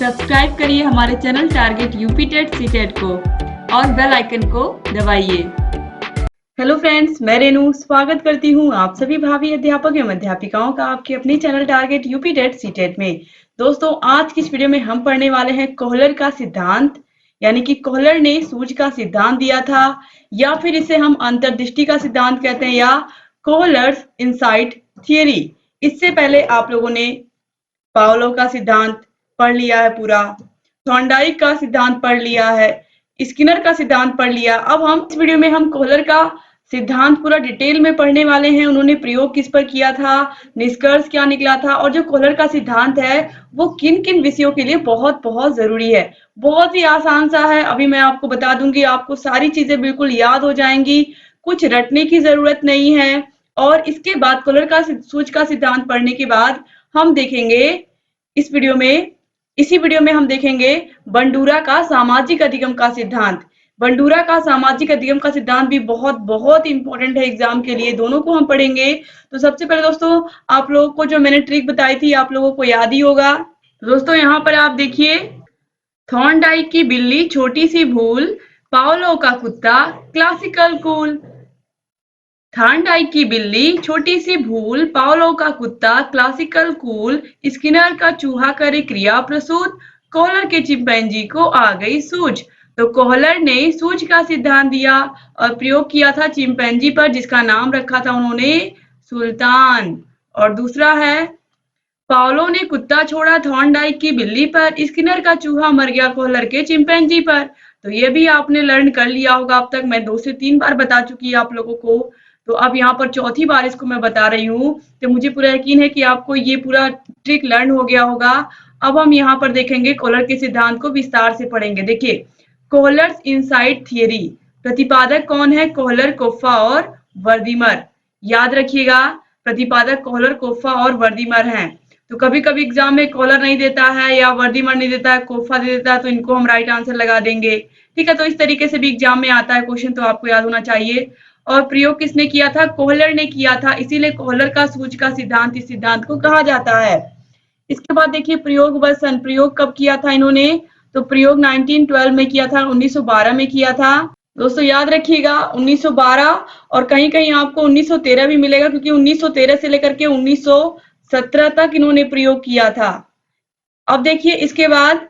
Subscribe करिए हमारे channel target UP TET CTET को और बेल आइकन को दबाइए। हेलो फ्रेंड्स, मैं रेनू स्वागत करती हूँ आप सभी भावी अध्यापक एवं अध्यापिकाओं का आपके अपने channel target UP TET CTET में। दोस्तों, आज की इस वीडियो में हम पढ़ने वाले हैं कोहलर का सिद्धांत, यानी कि कोहलर ने सूझ का सिद्धांत दिया था, या फिर इसे हम अंतर्दृष्टि का सिद्धांत कहते हैं, या कोहलर्स इनसाइट थियरी। इससे पहले आप लोगों ने पावलोव का सिद्धांत पढ़ लिया है पूरा, थॉर्नडाइक का सिद्धांत पढ़ लिया है, स्किनर का सिद्धांत पढ़ लिया। अब हम इस वीडियो में हम कोहलर का सिद्धांत पूरा डिटेल में पढ़ने वाले हैं। उन्होंने प्रयोग किस पर किया था, निष्कर्ष क्या निकला था, और जो कोहलर का सिद्धांत है वो किन किन विषयों के लिए बहुत बहुत जरूरी है। बहुत ही आसान सा है, अभी मैं आपको बता दूंगी, आपको सारी चीजें बिल्कुल याद हो जाएंगी, कुछ रटने की जरूरत नहीं है। और इसके बाद कोहलर का सूझ का सिद्धांत पढ़ने के बाद हम देखेंगे इसी वीडियो में हम देखेंगे बंडूरा का सामाजिक अधिगम का सिद्धांत। बंडूरा का सामाजिक अधिगम का सिद्धांत भी बहुत बहुत इंपॉर्टेंट है एग्जाम के लिए, दोनों को हम पढ़ेंगे। तो सबसे पहले दोस्तों, आप लोगों को जो मैंने ट्रिक बताई थी आप लोगों को याद ही होगा। दोस्तों, यहाँ पर आप देखिए, थॉर्नडाइक की बिल्ली छोटी सी भूल, पावलोव का कुत्ता क्लासिकल कूल। थॉर्नडाइक की बिल्ली छोटी सी भूल, पावलोव का कुत्ता क्लासिकल कूल, स्किनर का चूहा करे क्रिया प्रसूत, कोहलर के चिंपैंजी को आ गई सूझ। तो कोहलर ने सूझ का सिद्धांत दिया और प्रयोग किया था चिंपैंजी पर, जिसका नाम रखा था उन्होंने सुल्तान। और दूसरा है, पावलोव ने कुत्ता छोड़ा थॉर्नडाइक की बिल्ली पर, स्किनर का चूहा मर गया कोहलर के चिंपैंजी पर। तो ये भी आपने लर्न कर लिया होगा अब तक, मैं 2 से 3 बार बता चुकी आप लोगों को। तो अब यहाँ पर चौथी बार इसको मैं बता रही हूँ, तो मुझे पूरा यकीन है कि आपको ये पूरा ट्रिक लर्न हो गया होगा। अब हम यहाँ पर देखेंगे कोहलर के सिद्धांत को विस्तार से पढ़ेंगे। देखिए, कोहलर्स इनसाइट थियरी, प्रतिपादक कौन है? कोहलर, कोफ्फा और वर्दीमर। याद रखिएगा, प्रतिपादक कोहलर, कोफ्फा और वर्दीमर हैं। तो कभी कभी एग्जाम में कोहलर नहीं देता है या वर्दीमर नहीं देता है, कोफ्फा दे देता है, तो इनको हम राइट आंसर लगा देंगे। ठीक है, तो इस तरीके से भी एग्जाम में आता है क्वेश्चन, तो आपको याद होना चाहिए। और प्रयोग किसने किया था? कोहलर ने किया था, इसीलिए कोहलर का सूझ का सिद्धांत इस सिद्धांत को कहा जाता है। इसके बाद देखिए, प्रयोग व संप्रयोग कब किया था इन्होंने? तो प्रयोग 1912 में किया था, 1912 में किया था। दोस्तों याद रखिएगा 1912, और कहीं कहीं आपको 1913 भी मिलेगा, क्योंकि 1913 से लेकर के 1917 तक इन्होंने प्रयोग किया था। अब देखिए, इसके बाद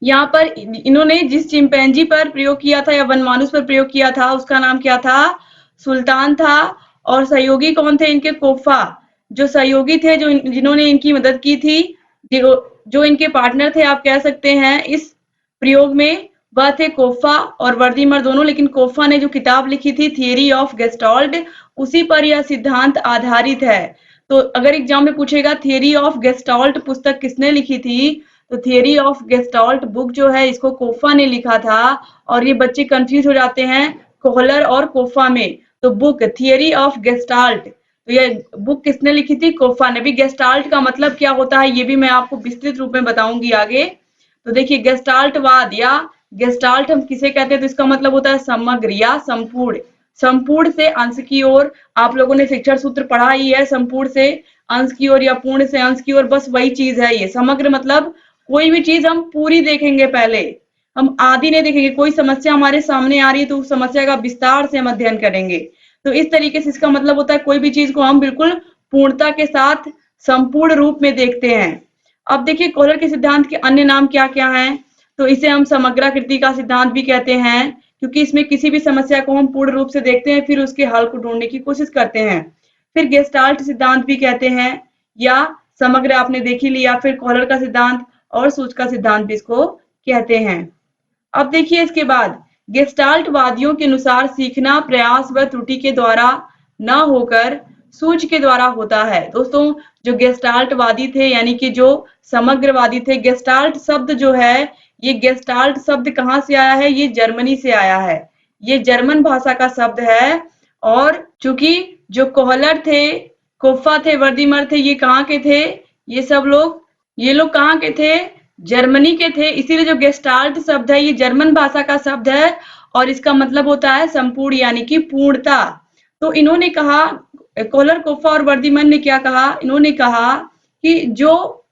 यहाँ पर इन्होंने जिस चिंपैंजी पर प्रयोग किया था या वनमानुष पर प्रयोग किया था, उसका नाम क्या था? सुल्तान था। और सहयोगी कौन थे इनके? कोफ्फा। जो सहयोगी थे, जो जिन्होंने इनकी मदद की थी, जो इनके पार्टनर थे आप कह सकते हैं इस प्रयोग में, वह थे कोफ्फा और वर्दीमर दोनों। लेकिन कोफ्फा ने जो किताब लिखी थी थियरी ऑफ गेस्टाल्ट, उसी पर यह सिद्धांत आधारित है। तो अगर एग्जाम में पूछेगा थियरी ऑफ गेस्टाल्ट पुस्तक किसने लिखी थी, तो थियरी ऑफ गेस्टाल्ट बुक जो है इसको कोफ्फा ने लिखा था। और ये बच्चे कंफ्यूज हो जाते हैं कोहलर और कोफ्फा में। तो बुक थियरी ऑफ गेस्टाल्ट, तो ये बुक किसने लिखी थी? कोफ्फा ने भी। गेस्टाल्ट का मतलब क्या होता है ये भी मैं आपको विस्तृत रूप में बताऊंगी आगे। तो देखिए, गेस्टाल्टवाद या गेस्टाल्ट हम किसे कहते हैं? तो इसका मतलब होता है समग्र या संपूर्ण। संपूर्ण से अंश की ओर, आप लोगों ने शिक्षण सूत्र पढ़ा ही है, संपूर्ण से अंश की ओर या पूर्ण से अंश की ओर, बस वही चीज है ये। समग्र मतलब कोई भी चीज हम पूरी देखेंगे, पहले हम आधी नहीं देखेंगे। कोई समस्या हमारे सामने आ रही है तो उस समस्या का विस्तार से हम अध्ययन करेंगे। तो इस तरीके से इसका मतलब होता है कोई भी चीज को हम बिल्कुल पूर्णता के साथ संपूर्ण रूप में देखते हैं। अब देखिए, कोहलर के सिद्धांत के अन्य नाम क्या क्या हैं? तो इसे हम समग्राकृति का सिद्धांत भी कहते हैं, क्योंकि इसमें किसी भी समस्या को हम पूर्ण रूप से देखते हैं, फिर उसके हल को ढूंढने की कोशिश करते हैं। फिर गेस्टाल्ट सिद्धांत भी कहते हैं, या समग्र आपने देख ही लिया। फिर कोहलर का सिद्धांत और सूझ का सिद्धांत भी इसको कहते हैं। अब देखिए, इसके बाद गेस्टाल्टवादियों के अनुसार सीखना प्रयास व त्रुटि के द्वारा न होकर सूझ के द्वारा होता है। दोस्तों, जो गेस्टाल्टवादी थे यानी कि जो समग्रवादी थे, गेस्टाल्ट शब्द जो है, ये गेस्टाल्ट शब्द कहाँ से आया है? ये जर्मनी से आया है, ये जर्मन भाषा का शब्द है। और चूंकि जो कोहलर थे, कोफ्फा थे, वर्दीमर थे, ये कहाँ के थे? ये लोग कहाँ के थे? जर्मनी के थे। इसीलिए जो गेस्टाल्ट शब्द है ये जर्मन भाषा का शब्द है, और इसका मतलब होता है संपूर्ण यानी कि पूर्णता। तो इन्होंने कहा, कोहलर, कोफ्फा और वर्दीमर ने क्या कहा? इन्होंने कहा कि जो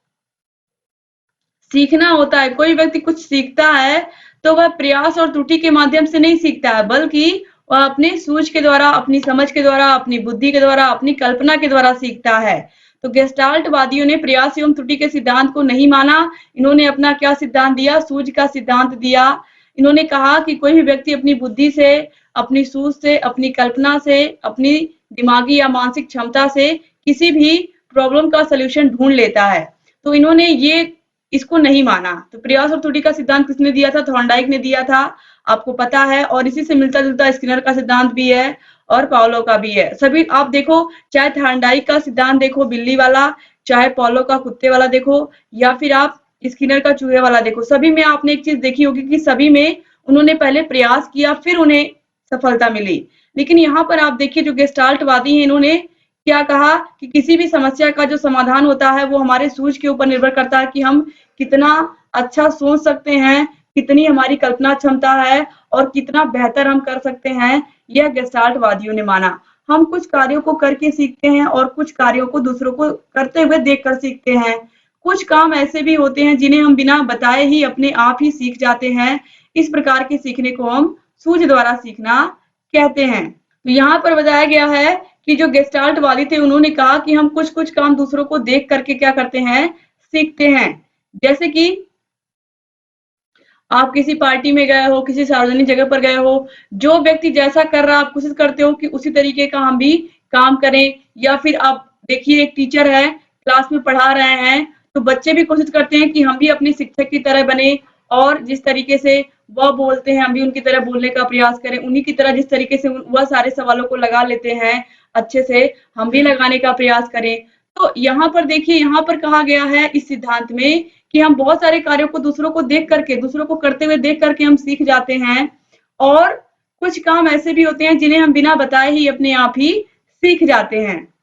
सीखना होता है, कोई व्यक्ति कुछ सीखता है तो वह प्रयास और त्रुटि के माध्यम से नहीं सीखता है, बल्कि वह अपनी सूझ के द्वारा, अपनी समझ के द्वारा, अपनी बुद्धि के द्वारा, अपनी कल्पना के द्वारा सीखता है। तो गेस्टाल्ट वादियों ने प्रयास एवं त्रुटि के सिद्धांत को नहीं माना। इन्होंने अपना क्या सिद्धांत दिया? सूझ का सिद्धांत दिया। इन्होंने कहा कि कोई भी व्यक्ति अपनी बुद्धि से, अपनी सूझ से, अपनी कल्पना से, अपनी दिमागी या मानसिक क्षमता से किसी भी प्रॉब्लम का सॉल्यूशन ढूंढ लेता है। तो इन्होंने इसको नहीं माना। तो प्रयास और त्रुटि का सिद्धांत किसने दिया था? थॉर्नडाइक ने दिया था, आपको पता है। और इसी से मिलता-जुलता स्किनर का सिद्धांत भी है और पाउलो का भी है। सभी आप देखो, चाहे थॉर्नडाइक का सिद्धांत देखो बिल्ली वाला, चाहे पाउलो का कुत्ते वाला देखो, या फिर आप स्किनर का चूहे वाला देखो, सभी में आपने एक चीज देखी होगी कि सभी में उन्होंने पहले प्रयास किया, फिर उन्हें सफलता मिली। लेकिन यहाँ पर आप देखिए, जो गेस्टाल्टवादी हैं, इन्होंने क्या कहा कि किसी भी समस्या का जो समाधान होता है वो हमारे सूझ के ऊपर निर्भर करता है कि हम कितना अच्छा सोच सकते हैं, कितनी हमारी कल्पना क्षमता है और कितना बेहतर हम कर सकते हैं। यह गेस्टाल्टवादियों ने माना। हम कुछ कार्यों को करके सीखते हैं और कुछ कार्यों को दूसरों को करते हुए देखकर सीखते हैं। कुछ काम ऐसे भी होते हैं जिन्हें हम बिना बताए ही अपने आप ही सीख जाते हैं। इस प्रकार के सीखने को हम सूझ द्वारा सीखना कहते हैं। तो यहाँ पर बताया गया है कि जो गेस्टाल्ट वादी थे, उन्होंने कहा कि हम कुछ-कुछ काम दूसरों को देख करके क्या करते हैं? सीखते हैं। जैसे कि आप किसी पार्टी में गए हो, किसी सार्वजनिक जगह पर गए हो, जो व्यक्ति जैसा कर रहा है आप कोशिश करते हो कि उसी तरीके का हम भी काम करें। या फिर आप देखिए, एक टीचर है, क्लास में पढ़ा रहे हैं, तो बच्चे भी कोशिश करते हैं कि हम भी अपने शिक्षक की तरह बने और जिस तरीके से वह बोलते हैं हम भी उनकी तरह बोलने का प्रयास करें। उन्हीं की तरह जिस तरीके से वह सारे सवालों को लगा लेते हैं अच्छे से, हम भी लगाने का प्रयास करें। तो यहाँ पर देखिए, यहाँ पर कहा गया है इस सिद्धांत में कि हम बहुत सारे कार्यों को दूसरों को देख करके, दूसरों को करते हुए देख करके हम सीख जाते हैं। और कुछ काम ऐसे भी होते हैं जिन्हें हम बिना बताए ही अपने आप ही सीख जाते हैं।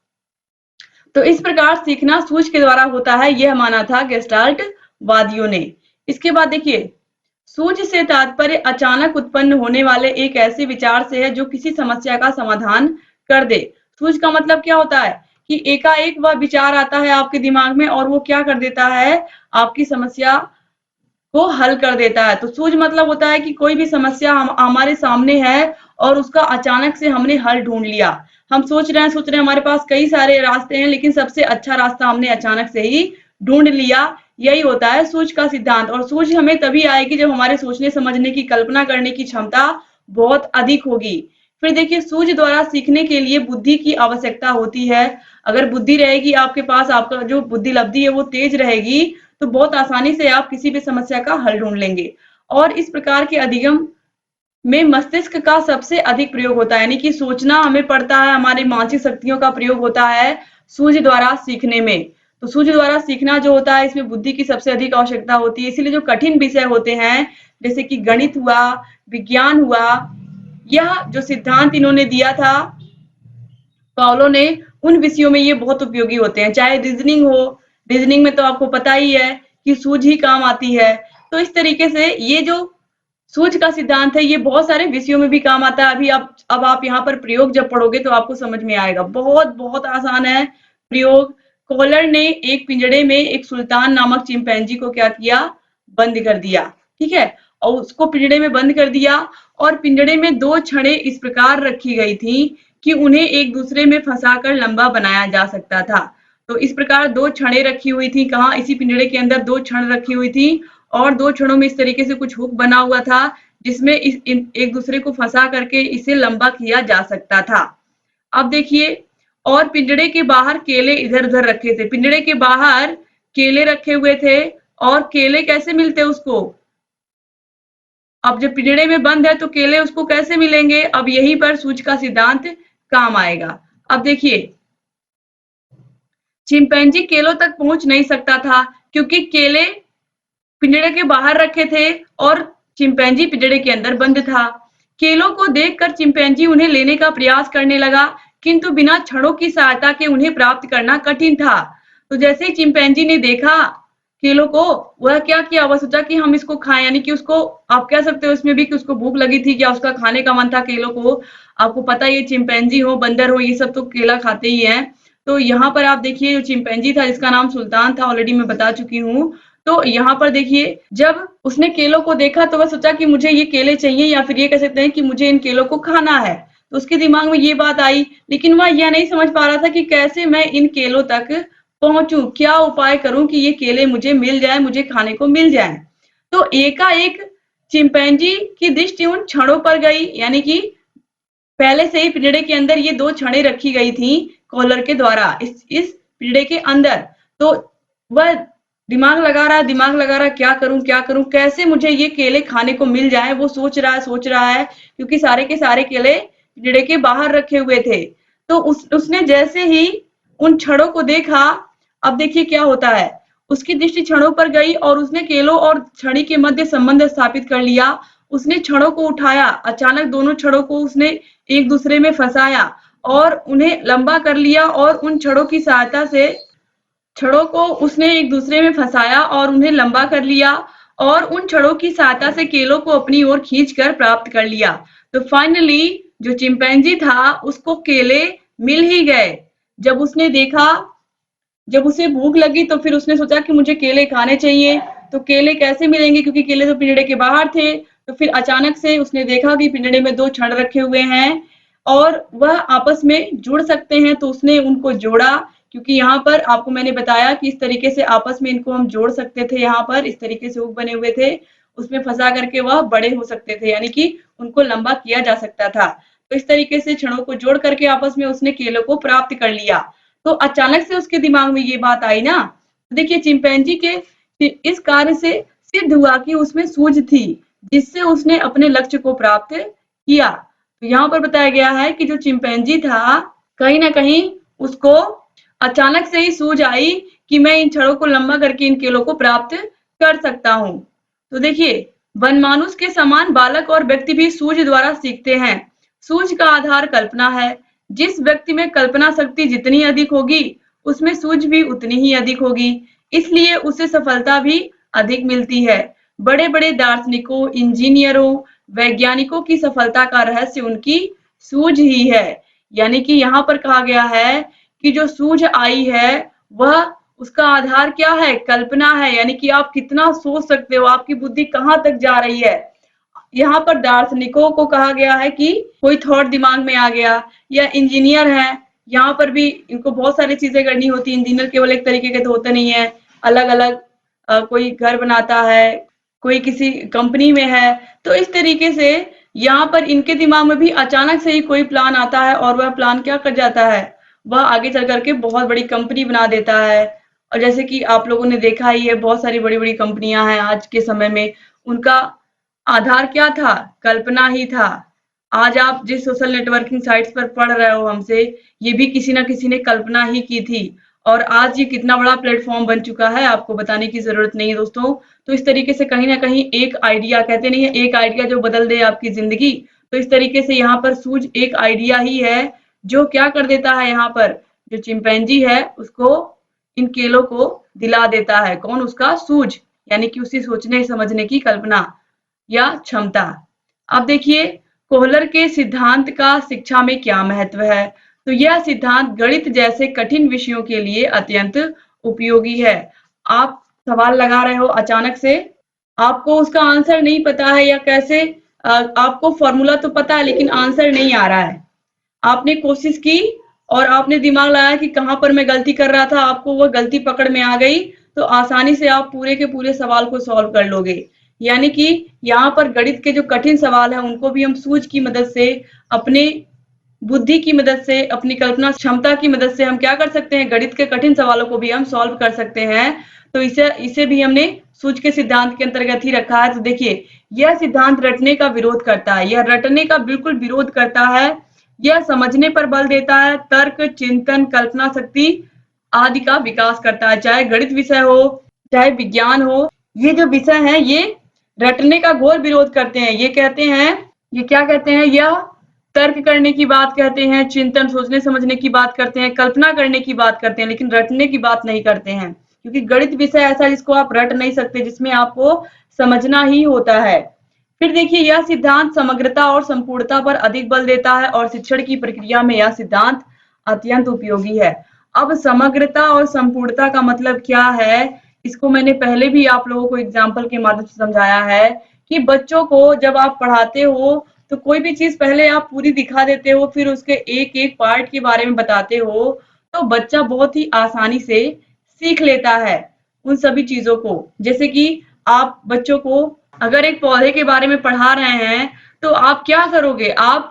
तो इस प्रकार सीखना सूझ के द्वारा होता है, यह माना था गेस्टाल्ट वादियों ने। इसके बाद देखिए, सूझ से तात्पर्य अचानक उत्पन्न होने वाले एक ऐसे विचार से है जो किसी समस्या का समाधान कर दे। सूझ का मतलब क्या होता है कि एकाएक वह विचार आता है आपके दिमाग में और वो क्या कर देता है? आपकी समस्या को हल कर देता है। तो सूझ मतलब होता है कि कोई भी समस्या हमारे सामने है और उसका अचानक से हमने हल ढूंढ लिया। हम सोच रहे हैं हमारे पास कई सारे रास्ते हैं, लेकिन सबसे अच्छा रास्ता हमने अचानक से ही ढूंढ लिया। यही होता है सूझ का सिद्धांत। और सूझ हमें तभी आएगी जब हमारे सोचने समझने की, कल्पना करने की क्षमता बहुत अधिक होगी। फिर देखिए, सूझ द्वारा सीखने के लिए बुद्धि की आवश्यकता होती है। अगर बुद्धि रहेगी आपके पास, आपका जो बुद्धि लब्धि है वो तेज रहेगी, तो बहुत आसानी से आप किसी भी समस्या का हल ढूंढ लेंगे। और इस प्रकार के अधिगम में मस्तिष्क का सबसे अधिक प्रयोग होता है, यानी कि सोचना हमें पड़ता है, हमारी मानसिक शक्तियों का प्रयोग होता है सूझ द्वारा सीखने में। तो सूझ द्वारा सीखना जो होता है, इसमें बुद्धि की सबसे अधिक आवश्यकता होती है। इसीलिए जो कठिन विषय होते हैं, जैसे कि गणित हुआ, विज्ञान हुआ, यह जो सिद्धांत इन्होंने दिया था पाउलो ने, उन विषयों में ये बहुत उपयोगी होते हैं। चाहे रीजनिंग हो, रीजनिंग में तो आपको पता ही है कि सूझ ही काम आती है। तो इस तरीके से ये जो सूझ का सिद्धांत है, ये बहुत सारे विषयों में भी काम आता है। अब आप यहाँ पर प्रयोग जब पढ़ोगे तो आपको समझ में आएगा। बहुत बहुत आसान है प्रयोग। कॉलर ने एक पिंजड़े में एक सुल्तान नामक चिंपैंजी को क्या किया? बंद कर दिया, ठीक है। और उसको पिंजड़े में बंद कर दिया और पिंजड़े में 2 छड़ें इस प्रकार रखी गई थी कि उन्हें एक दूसरे में फंसाकर लंबा बनाया जा सकता था। तो इस प्रकार 2 छड़ें रखी हुई थी। कहाँ? इसी पिंजड़े के अंदर 2 छड़ रखी हुई थी और 2 छड़ों में इस तरीके से कुछ हुक बना हुआ था जिसमें एक दूसरे को फंसा करके इसे लंबा किया जा सकता था। अब देखिए, और पिंजड़े के बाहर केले इधर-उधर रखे थे। पिंजड़े के बाहर केले रखे हुए थे और केले कैसे मिलते उसको? अब जब पिंजड़े में बंद है तो केले उसको कैसे मिलेंगे? अब यहीं पर सूझ का सिद्धांत काम आएगा। अब देखिए, चिंपैंजी केलों तक पहुंच नहीं सकता था क्योंकि केले पिंजड़े के बाहर रखे थे और चिंपैंजी पिंजड़े के अंदर बंद था। केलों को देखकर चिंपैंजी उन्हें लेने का प्रयास करने लगा, किंतु बिना छड़ों की सहायता के उन्हें प्राप्त करना कठिन था। तो जैसे ही चिंपैंजी ने देखा केलों को, वह क्या किया? वह सोचा कि हम इसको खाएं, यानी कि उसको आप कह सकते हो इसमें भी कि उसको भूख लगी थी या उसका खाने का मन था केलों को। आपको पता है ये चिंपैंजी हो, बंदर हो, ये सब तो केला खाते ही हैं। तो यहाँ पर आप देखिए, जो चिंपैंजी था जिसका नाम सुल्तान था, ऑलरेडी मैं बता चुकी हूँ, तो यहाँ पर देखिए, जब उसने केलों को देखा तो वह सोचा कि मुझे ये केले चाहिए, या फिर ये कह सकते हैं कि मुझे इन केलों को खाना है। तो उसके दिमाग में ये बात आई, लेकिन वह यह नहीं समझ पा रहा था कि कैसे मैं इन केलों तक पहुंचूं, क्या उपाय करूं कि ये केले मुझे मिल जाए, मुझे खाने को मिल जाए। तो एकाएक चिंपैंजी की दृष्टि उन छड़ों पर गई, यानी कि पहले से ही पिंजड़े के अंदर ये 2 छड़ें रखी गई थी कॉलर के द्वारा इस पिंजड़े के अंदर। तो वह दिमाग लगा रहा क्या करूं, कैसे मुझे ये केले खाने को मिल जाए, वो सोच रहा है, क्योंकि सारे के सारे केले पिंजड़े के बाहर रखे हुए थे। तो उसने जैसे ही उन छड़ों को देखा, अब देखिए क्या होता है, उसकी दृष्टि छड़ों पर गई और उसने केलों और छड़ी के मध्य संबंध स्थापित कर लिया। उसने छड़ों को उठाया, अचानक दोनों छड़ों को उसने एक दूसरे में फंसाया और उन्हें लंबा कर लिया, और उन छड़ों की सहायता से छड़ों को उसने एक दूसरे में फंसाया और उन्हें लंबा कर लिया, और उन छड़ों की सहायता से केलों को अपनी ओर खींचकर प्राप्त कर लिया। तो फाइनली जो चिंपैंजी था उसको केले मिल ही गए। जब उसने देखा, जब उसे भूख लगी तो फिर उसने सोचा कि मुझे केले खाने चाहिए। तो केले कैसे मिलेंगे, क्योंकि केले तो पिंजड़े के बाहर थे। तो फिर अचानक से उसने देखा कि पिंजड़े में 2 छड़ रखे हुए हैं और वह आपस में जुड़ सकते हैं, तो उसने उनको जोड़ा। क्योंकि यहाँ पर आपको मैंने बताया कि इस तरीके से आपस में इनको हम जोड़ सकते थे, यहाँ पर इस तरीके से हुक बने हुए थे, उसमें फंसा करके वह बड़े हो सकते थे, यानी कि उनको लंबा किया जा सकता था। तो इस तरीके से छड़ों को जोड़ करके आपस में उसने केलों को प्राप्त कर लिया। तो अचानक से उसके दिमाग में ये बात आई ना, देखिए चिंपैंजी के इस कार्य से सिद्ध हुआ कि उसमें सूझ थी, जिससे उसने अपने लक्ष्य को प्राप्त किया। तो यहाँ पर बताया गया है कि जो चिंपैंजी था, कहीं ना कहीं उसको अचानक से ही सूझ आई कि मैं इन छड़ों को लंबा करके इन केलों को प्राप्त कर सकता हूँ। तो देखिए, वनमानुष के समान बालक और व्यक्ति भी सूझ द्वारा सीखते हैं। सूझ का आधार कल्पना है। जिस व्यक्ति में कल्पना शक्ति जितनी अधिक होगी, उसमें सूझ भी उतनी ही अधिक होगी, इसलिए उसे सफलता भी अधिक मिलती है। बड़े-बड़े दार्शनिकों, इंजीनियरों, वैज्ञानिकों की सफलता का रहस्य उनकी सूझ ही है। यानी कि यहाँ पर कहा गया है कि जो सूझ आई है, वह उसका आधार क्या है? कल्पना है। यानी कि आप कितना सोच सकते हो, आपकी बुद्धि कहाँ तक जा रही है। यहाँ पर दार्शनिकों को कहा गया है कि कोई थॉट दिमाग में आ गया, या इंजीनियर है, यहाँ पर भी इनको बहुत सारी चीजें करनी होती है। इंजीनियर केवल एक तरीके के तो होते नहीं है, अलग अलग कोई घर बनाता है, कोई किसी कंपनी में है। तो इस तरीके से यहाँ पर इनके दिमाग में भी अचानक से ही कोई प्लान आता है, और वह प्लान क्या कर जाता है, वह आगे चल करके बहुत बड़ी कंपनी बना देता है। और जैसे कि आप लोगों ने देखा ही है, बहुत सारी बड़ी बड़ी कंपनियां हैं आज के समय में, उनका आधार क्या था? कल्पना ही था। आज आप जिस सोशल नेटवर्किंग साइट्स पर पढ़ रहे हो हमसे, ये भी किसी ना किसी ने कल्पना ही की थी, और आज ये कितना बड़ा प्लेटफॉर्म बन चुका है, आपको बताने की जरूरत नहीं है दोस्तों। तो इस तरीके से कहीं ना कहीं एक आइडिया, कहते नहीं है एक आइडिया जो बदल दे आपकी जिंदगी, तो इस तरीके से यहाँ पर सूझ एक आइडिया ही है, जो क्या कर देता है, यहाँ पर जो चिंपैंजी है उसको इन केलों को दिला देता है। कौन? उसका सूझ, यानी कि उसी सोचने समझने की कल्पना या क्षमता। अब देखिए, कोहलर के सिद्धांत का शिक्षा में क्या महत्व है? तो यह सिद्धांत गणित जैसे कठिन विषयों के लिए अत्यंत उपयोगी है। आप सवाल लगा रहे हो अचानक से, आपको उसका आंसर नहीं पता है, या कैसे आपको फॉर्मूला तो पता है लेकिन आंसर नहीं आ रहा है। आपने कोशिश की और आपने दिमाग लगाया कि कहाँ पर मैं गलती कर रहा था, आपको वो गलती पकड़ में आ गई, तो आसानी से आप पूरे के पूरे सवाल को सॉल्व कर लोगे। यानी कि यहाँ पर गणित के जो कठिन सवाल है उनको भी हम सूझ की मदद से, अपने बुद्धि की मदद से, अपनी कल्पना क्षमता की मदद से हम क्या कर सकते हैं, गणित के कठिन सवालों को भी हम सॉल्व कर सकते हैं। तो इसे इसे भी हमने सूझ के सिद्धांत के अंतर्गत ही रखा है। तो देखिए, यह सिद्धांत रटने का विरोध करता है, यह रटने का बिल्कुल विरोध करता है। यह समझने पर बल देता है, तर्क, चिंतन, कल्पना शक्ति आदि का विकास करता है। चाहे गणित विषय हो, चाहे विज्ञान हो, ये जो विषय है ये रटने का घोर विरोध करते हैं। ये कहते हैं, ये क्या कहते हैं, यह तर्क करने की बात कहते हैं, चिंतन सोचने समझने की बात करते हैं, कल्पना करने की बात करते हैं, लेकिन रटने की बात नहीं करते हैं। क्योंकि गणित विषय ऐसा जिसको आप रट नहीं सकते, जिसमें आपको समझना ही होता है। फिर देखिए, यह सिद्धांत समग्रता और संपूर्णता पर अधिक बल देता है, और शिक्षण की प्रक्रिया में यह सिद्धांत अत्यंत उपयोगी है। अब समग्रता और संपूर्णता का मतलब क्या है, इसको मैंने पहले भी आप लोगों को एग्जाम्पल के माध्यम से समझाया है कि बच्चों को जब आप पढ़ाते हो तो कोई भी चीज पहले आप पूरी दिखा देते हो, फिर उसके एक एक पार्ट के बारे में बताते हो, तो बच्चा बहुत ही आसानी से सीख लेता है उन सभी चीजों को। जैसे कि आप बच्चों को अगर एक पौधे के बारे में पढ़ा रहे हैं, तो आप क्या करोगे, आप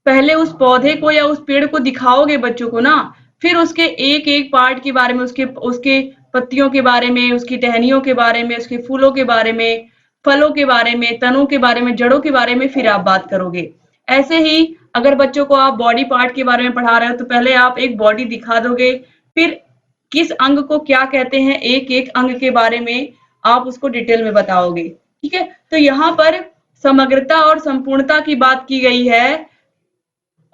पहले उस पौधे को या उस पेड़ को दिखाओगे बच्चों को ना, फिर उसके एक एक पार्ट के बारे में, उसके उसके पत्तियों के बारे में, उसकी टहनियों के बारे में, उसके फूलों के बारे में, फलों के बारे में, तनों के बारे में, जड़ों के बारे में फिर आप बात करोगे। ऐसे ही अगर बच्चों को आप बॉडी पार्ट के बारे में पढ़ा रहे हो तो पहले आप एक बॉडी दिखा दोगे, फिर किस अंग को क्या कहते हैं, एक एक अंग के बारे में आप उसको डिटेल में बताओगे। ठीक है, तो यहाँ पर समग्रता और संपूर्णता की बात की गई है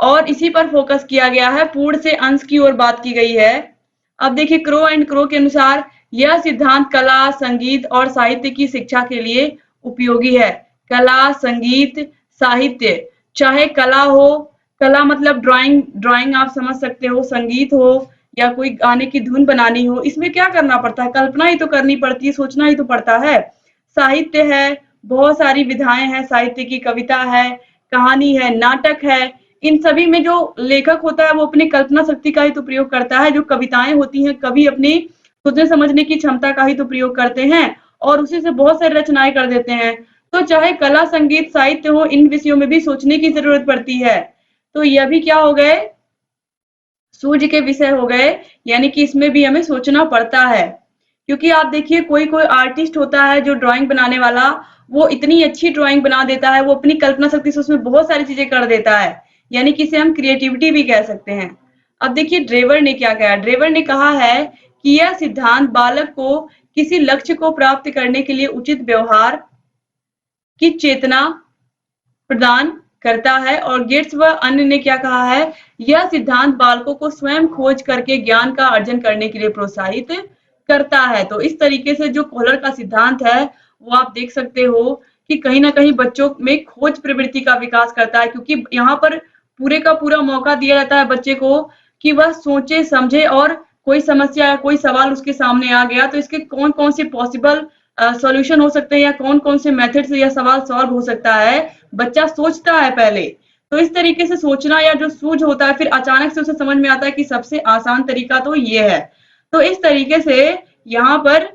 और इसी पर फोकस किया गया है, पूर्ण से अंश की ओर बात की गई है। अब देखिए क्रो एंड क्रो के अनुसार यह सिद्धांत कला, संगीत और साहित्य की शिक्षा के लिए उपयोगी है। कला, संगीत, साहित्य, चाहे कला हो, कला मतलब ड्राइंग, ड्राइंग आप समझ सकते हो, संगीत हो या कोई गाने की धुन बनानी हो, इसमें क्या करना पड़ता है, कल्पना ही तो करनी पड़ती है, सोचना ही तो पड़ता है। साहित्य है, बहुत सारी विधाएं हैं साहित्य की, कविता है, कहानी है, नाटक है, इन सभी में जो लेखक होता है वो अपनी कल्पना शक्ति का ही तो प्रयोग करता है। जो कविताएं होती हैं, कवि अपनी सोचने समझने की क्षमता का ही तो प्रयोग करते हैं और उसी से बहुत सारी रचनाएं कर देते हैं। तो चाहे कला, संगीत, साहित्य हो, इन विषयों में भी सोचने की जरूरत पड़ती है। तो यह भी क्या हो गए, सूझ के विषय हो गए, यानी कि इसमें भी हमें सोचना पड़ता है। क्योंकि आप देखिए कोई कोई आर्टिस्ट होता है जो ड्राइंग बनाने वाला, वो इतनी अच्छी ड्राइंग बना देता है, वो अपनी कल्पना शक्ति से उसमें बहुत सारी चीजें कर देता है, यानी कि इसे हम क्रिएटिविटी भी कह सकते हैं। अब देखिए ड्रेवर ने क्या कहा, ड्रेवर ने कहा है कि यह सिद्धांत बालक को किसी लक्ष्य को प्राप्त करने के लिए उचित व्यवहार की चेतना प्रदान करता है। और गेट्स व अन्य ने क्या कहा है, यह सिद्धांत बालकों को स्वयं खोज करके ज्ञान का अर्जन करने के लिए प्रोत्साहित करता है। तो इस तरीके से जो कोहलर का सिद्धांत है वो आप देख सकते हो कि कहीं ना कहीं बच्चों में खोज प्रवृत्ति का विकास करता है, क्योंकि यहाँ पर पूरे का पूरा मौका दिया जाता है बच्चे को कि वह सोचे समझे, और कोई समस्या या कोई सवाल उसके सामने आ गया तो इसके कौन कौन से पॉसिबल सॉल्यूशन हो सकते हैं या कौन कौन से मेथड से यह सवाल सॉल्व हो सकता है, बच्चा सोचता है पहले। तो इस तरीके से सोचना या जो सूझ होता है, फिर अचानक से उसे समझ में आता है कि सबसे आसान तरीका तो ये है। तो इस तरीके से यहाँ पर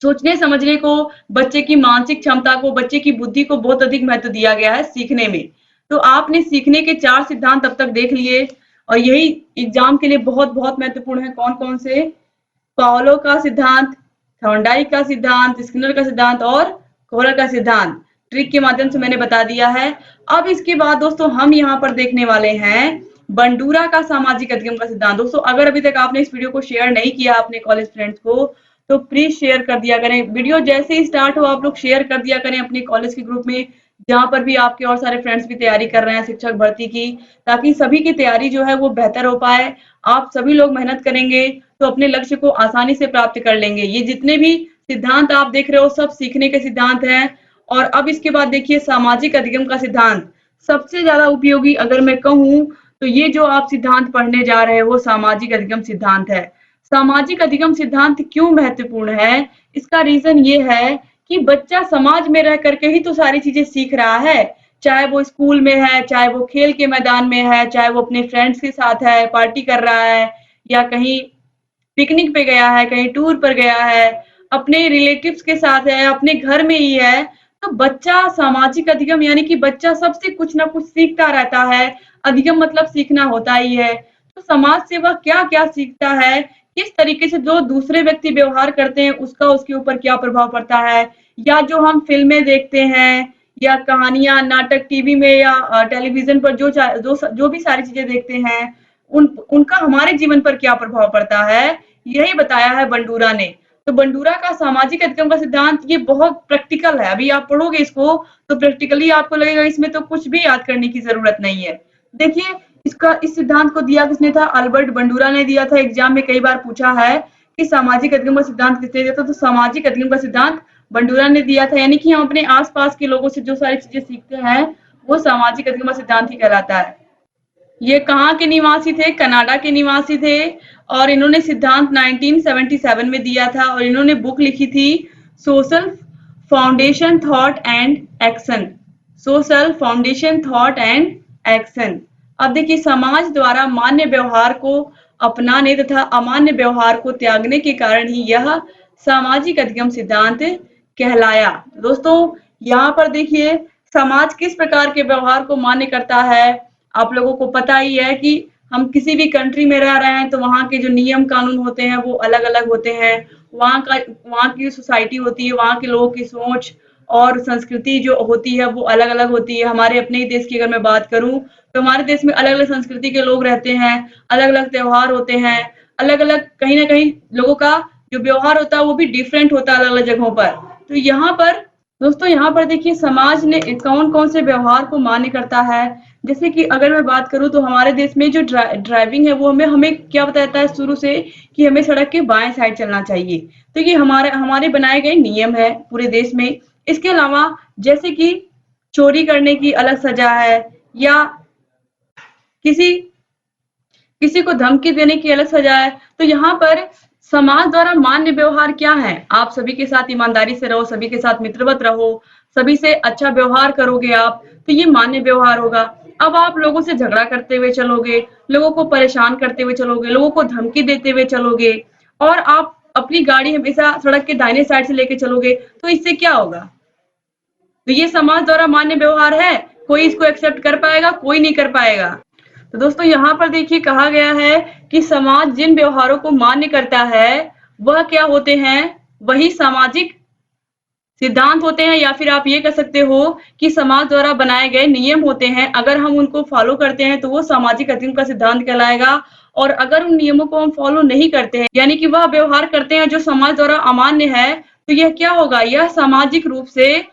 सोचने समझने को, बच्चे की मानसिक क्षमता को, बच्चे की बुद्धि को बहुत अधिक महत्व दिया गया है सीखने में। तो आपने सीखने के 4 सिद्धांत अब तक देख लिए और यही एग्जाम के लिए बहुत बहुत महत्वपूर्ण है। कौन कौन से, पावलो का सिद्धांत, थॉर्नडाइक का सिद्धांत, स्किनर का सिद्धांत और कोहलर का सिद्धांत, ट्रिक के माध्यम से मैंने बता दिया है। अब इसके बाद दोस्तों हम यहाँ पर देखने वाले हैं बंडूरा का सामाजिक अधिगम का सिद्धांत। दोस्तों अगर अभी तक आपने इस वीडियो को शेयर नहीं किया अपने कॉलेज फ्रेंड्स को तो प्लीज शेयर कर दिया करें। वीडियो जैसे ही स्टार्ट हो आप लोग शेयर कर दिया करें अपने कॉलेज के ग्रुप में, जहां पर भी आपके और सारे फ्रेंड्स भी तैयारी कर रहे हैं शिक्षक भर्ती की, ताकि सभी की तैयारी जो है वो बेहतर हो पाए। आप सभी लोग मेहनत करेंगे तो अपने लक्ष्य को आसानी से प्राप्त कर लेंगे। ये जितने भी सिद्धांत आप देख रहे हो सब सीखने के सिद्धांत हैं। और अब इसके बाद देखिए सामाजिक अधिगम का सिद्धांत, सबसे ज्यादा उपयोगी अगर मैं कहूँ तो ये जो आप सिद्धांत पढ़ने जा रहे हो सामाजिक अधिगम सिद्धांत है। सामाजिक अधिगम सिद्धांत क्यों महत्वपूर्ण है, इसका रीजन ये है कि बच्चा समाज में रह करके ही तो सारी चीजें सीख रहा है, चाहे वो स्कूल में है, चाहे वो खेल के मैदान में है, चाहे वो अपने फ्रेंड्स के साथ है, पार्टी कर रहा है, या कहीं पिकनिक पे गया है, कहीं टूर पर गया है, अपने रिलेटिव्स के साथ है, अपने घर में ही है। तो बच्चा सामाजिक अधिगम यानी कि बच्चा सबसे कुछ ना कुछ सीखता रहता है। अधिगम मतलब सीखना होता ही है। तो समाज से वह क्या क्या सीखता है, किस तरीके से जो दूसरे व्यक्ति व्यवहार करते हैं उसका उसके ऊपर क्या प्रभाव पड़ता है, या जो हम फिल्में देखते हैं या कहानियां, नाटक टीवी में या टेलीविजन पर जो भी सारी चीजें देखते हैं उनका हमारे जीवन पर क्या प्रभाव पड़ता है, यही बताया है बंडूरा ने। तो बंडूरा का सामाजिक अधिगम का सिद्धांत ये बहुत प्रैक्टिकल है। अभी आप पढ़ोगे इसको तो प्रैक्टिकली आपको लगेगा इसमें तो कुछ भी याद करने की जरूरत नहीं है। देखिए इस सिद्धांत को दिया किसने था, अल्बर्ट बंडूरा ने दिया था। एग्जाम में कई बार पूछा है कि सामाजिक अधिगम का सिद्धांत किसने दिया था, तो सामाजिक अधिगम का सिद्धांत बंडूरा ने दिया था। यानी कि हम अपने आसपास के लोगों से जो सारी चीजें सीखते हैं वो सामाजिक अधिगम का सिद्धांत ही कहलाता है। ये कहाँ के निवासी थे? कनाडा के निवासी थे और इन्होंने सिद्धांत 1977 में दिया था और इन्होंने बुक लिखी थी social foundation thought and action. Social foundation thought and action. अब देखिए, समाज द्वारा मान्य व्यवहार को अपनाने तथा अमान्य व्यवहार को त्यागने के कारण ही यह सामाजिक अधिगम सिद्धांत कहलाया। दोस्तों, यहाँ पर देखिए समाज किस प्रकार के व्यवहार को मान्य करता है। आप लोगों को पता ही है कि हम किसी भी कंट्री में रह रहे हैं तो वहाँ के जो नियम कानून होते हैं वो अलग-अलग होते हैं। वहाँ की सोसाइटी होती है, वहाँ के लोगों की सोच और संस्कृति जो होती है वो अलग-अलग होती है। हमारे अपने ही देश की अगर मैं बात करूँ तो हमारे देश में अलग-अलग संस्कृति के लोग रहते हैं, अलग-अलग त्योहार होते हैं, अलग-अलग कहीं न कहीं लोगों का जो व्यवहार होता है वो भी डिफरेंट होता है अलग-अलग जगहों पर। तो यहाँ पर दोस्तों, यहाँ पर देखिए समाज ने कौन-कौन से व्यवहार को मान्य करता है। जैसे कि अगर मैं बात करूँ तो हमारे देश में जो ड्राइविंग है वो हमें हमें क्या बताता है शुरू से कि हमें सड़क के बाएं साइड चलना चाहिए। तो ये हमारे हमारे बनाए गए नियम है पूरे देश में। इसके अलावा जैसे कि चोरी करने की अलग सजा है या किसी किसी को धमकी देने की अलग सजा है। तो यहाँ पर समाज द्वारा मान्य व्यवहार क्या है? आप सभी के साथ ईमानदारी से रहो, सभी के साथ मित्रवत रहो, सभी से अच्छा व्यवहार करोगे आप, तो ये मान्य व्यवहार होगा। अब आप लोगों से झगड़ा करते हुए चलोगे, लोगों को परेशान करते हुए चलोगे, लोगों को धमकी देते हुए चलोगे और आप अपनी गाड़ी हमेशा सड़क के दाहिने साइड से लेके चलोगे, तो इससे क्या होगा? तो ये समाज द्वारा मान्य व्यवहार है? कोई इसको एक्सेप्ट कर पाएगा? कोई नहीं कर पाएगा। तो दोस्तों, यहाँ पर देखिए कहा गया है कि समाज जिन व्यवहारों को मान्य करता है वह क्या होते हैं? वही सामाजिक सिद्धांत होते हैं, या फिर आप ये कह सकते हो कि समाज द्वारा बनाए गए नियम होते हैं। अगर हम उनको फॉलो करते हैं तो वो सामाजिक अधिगम का सिद्धांत कहलाएगा और अगर उन नियमों को हम फॉलो नहीं करते हैं यानी कि वह व्यवहार करते हैं जो समाज द्वारा अमान्य है, तो यह क्या होगा? यह सामाजिक रूप से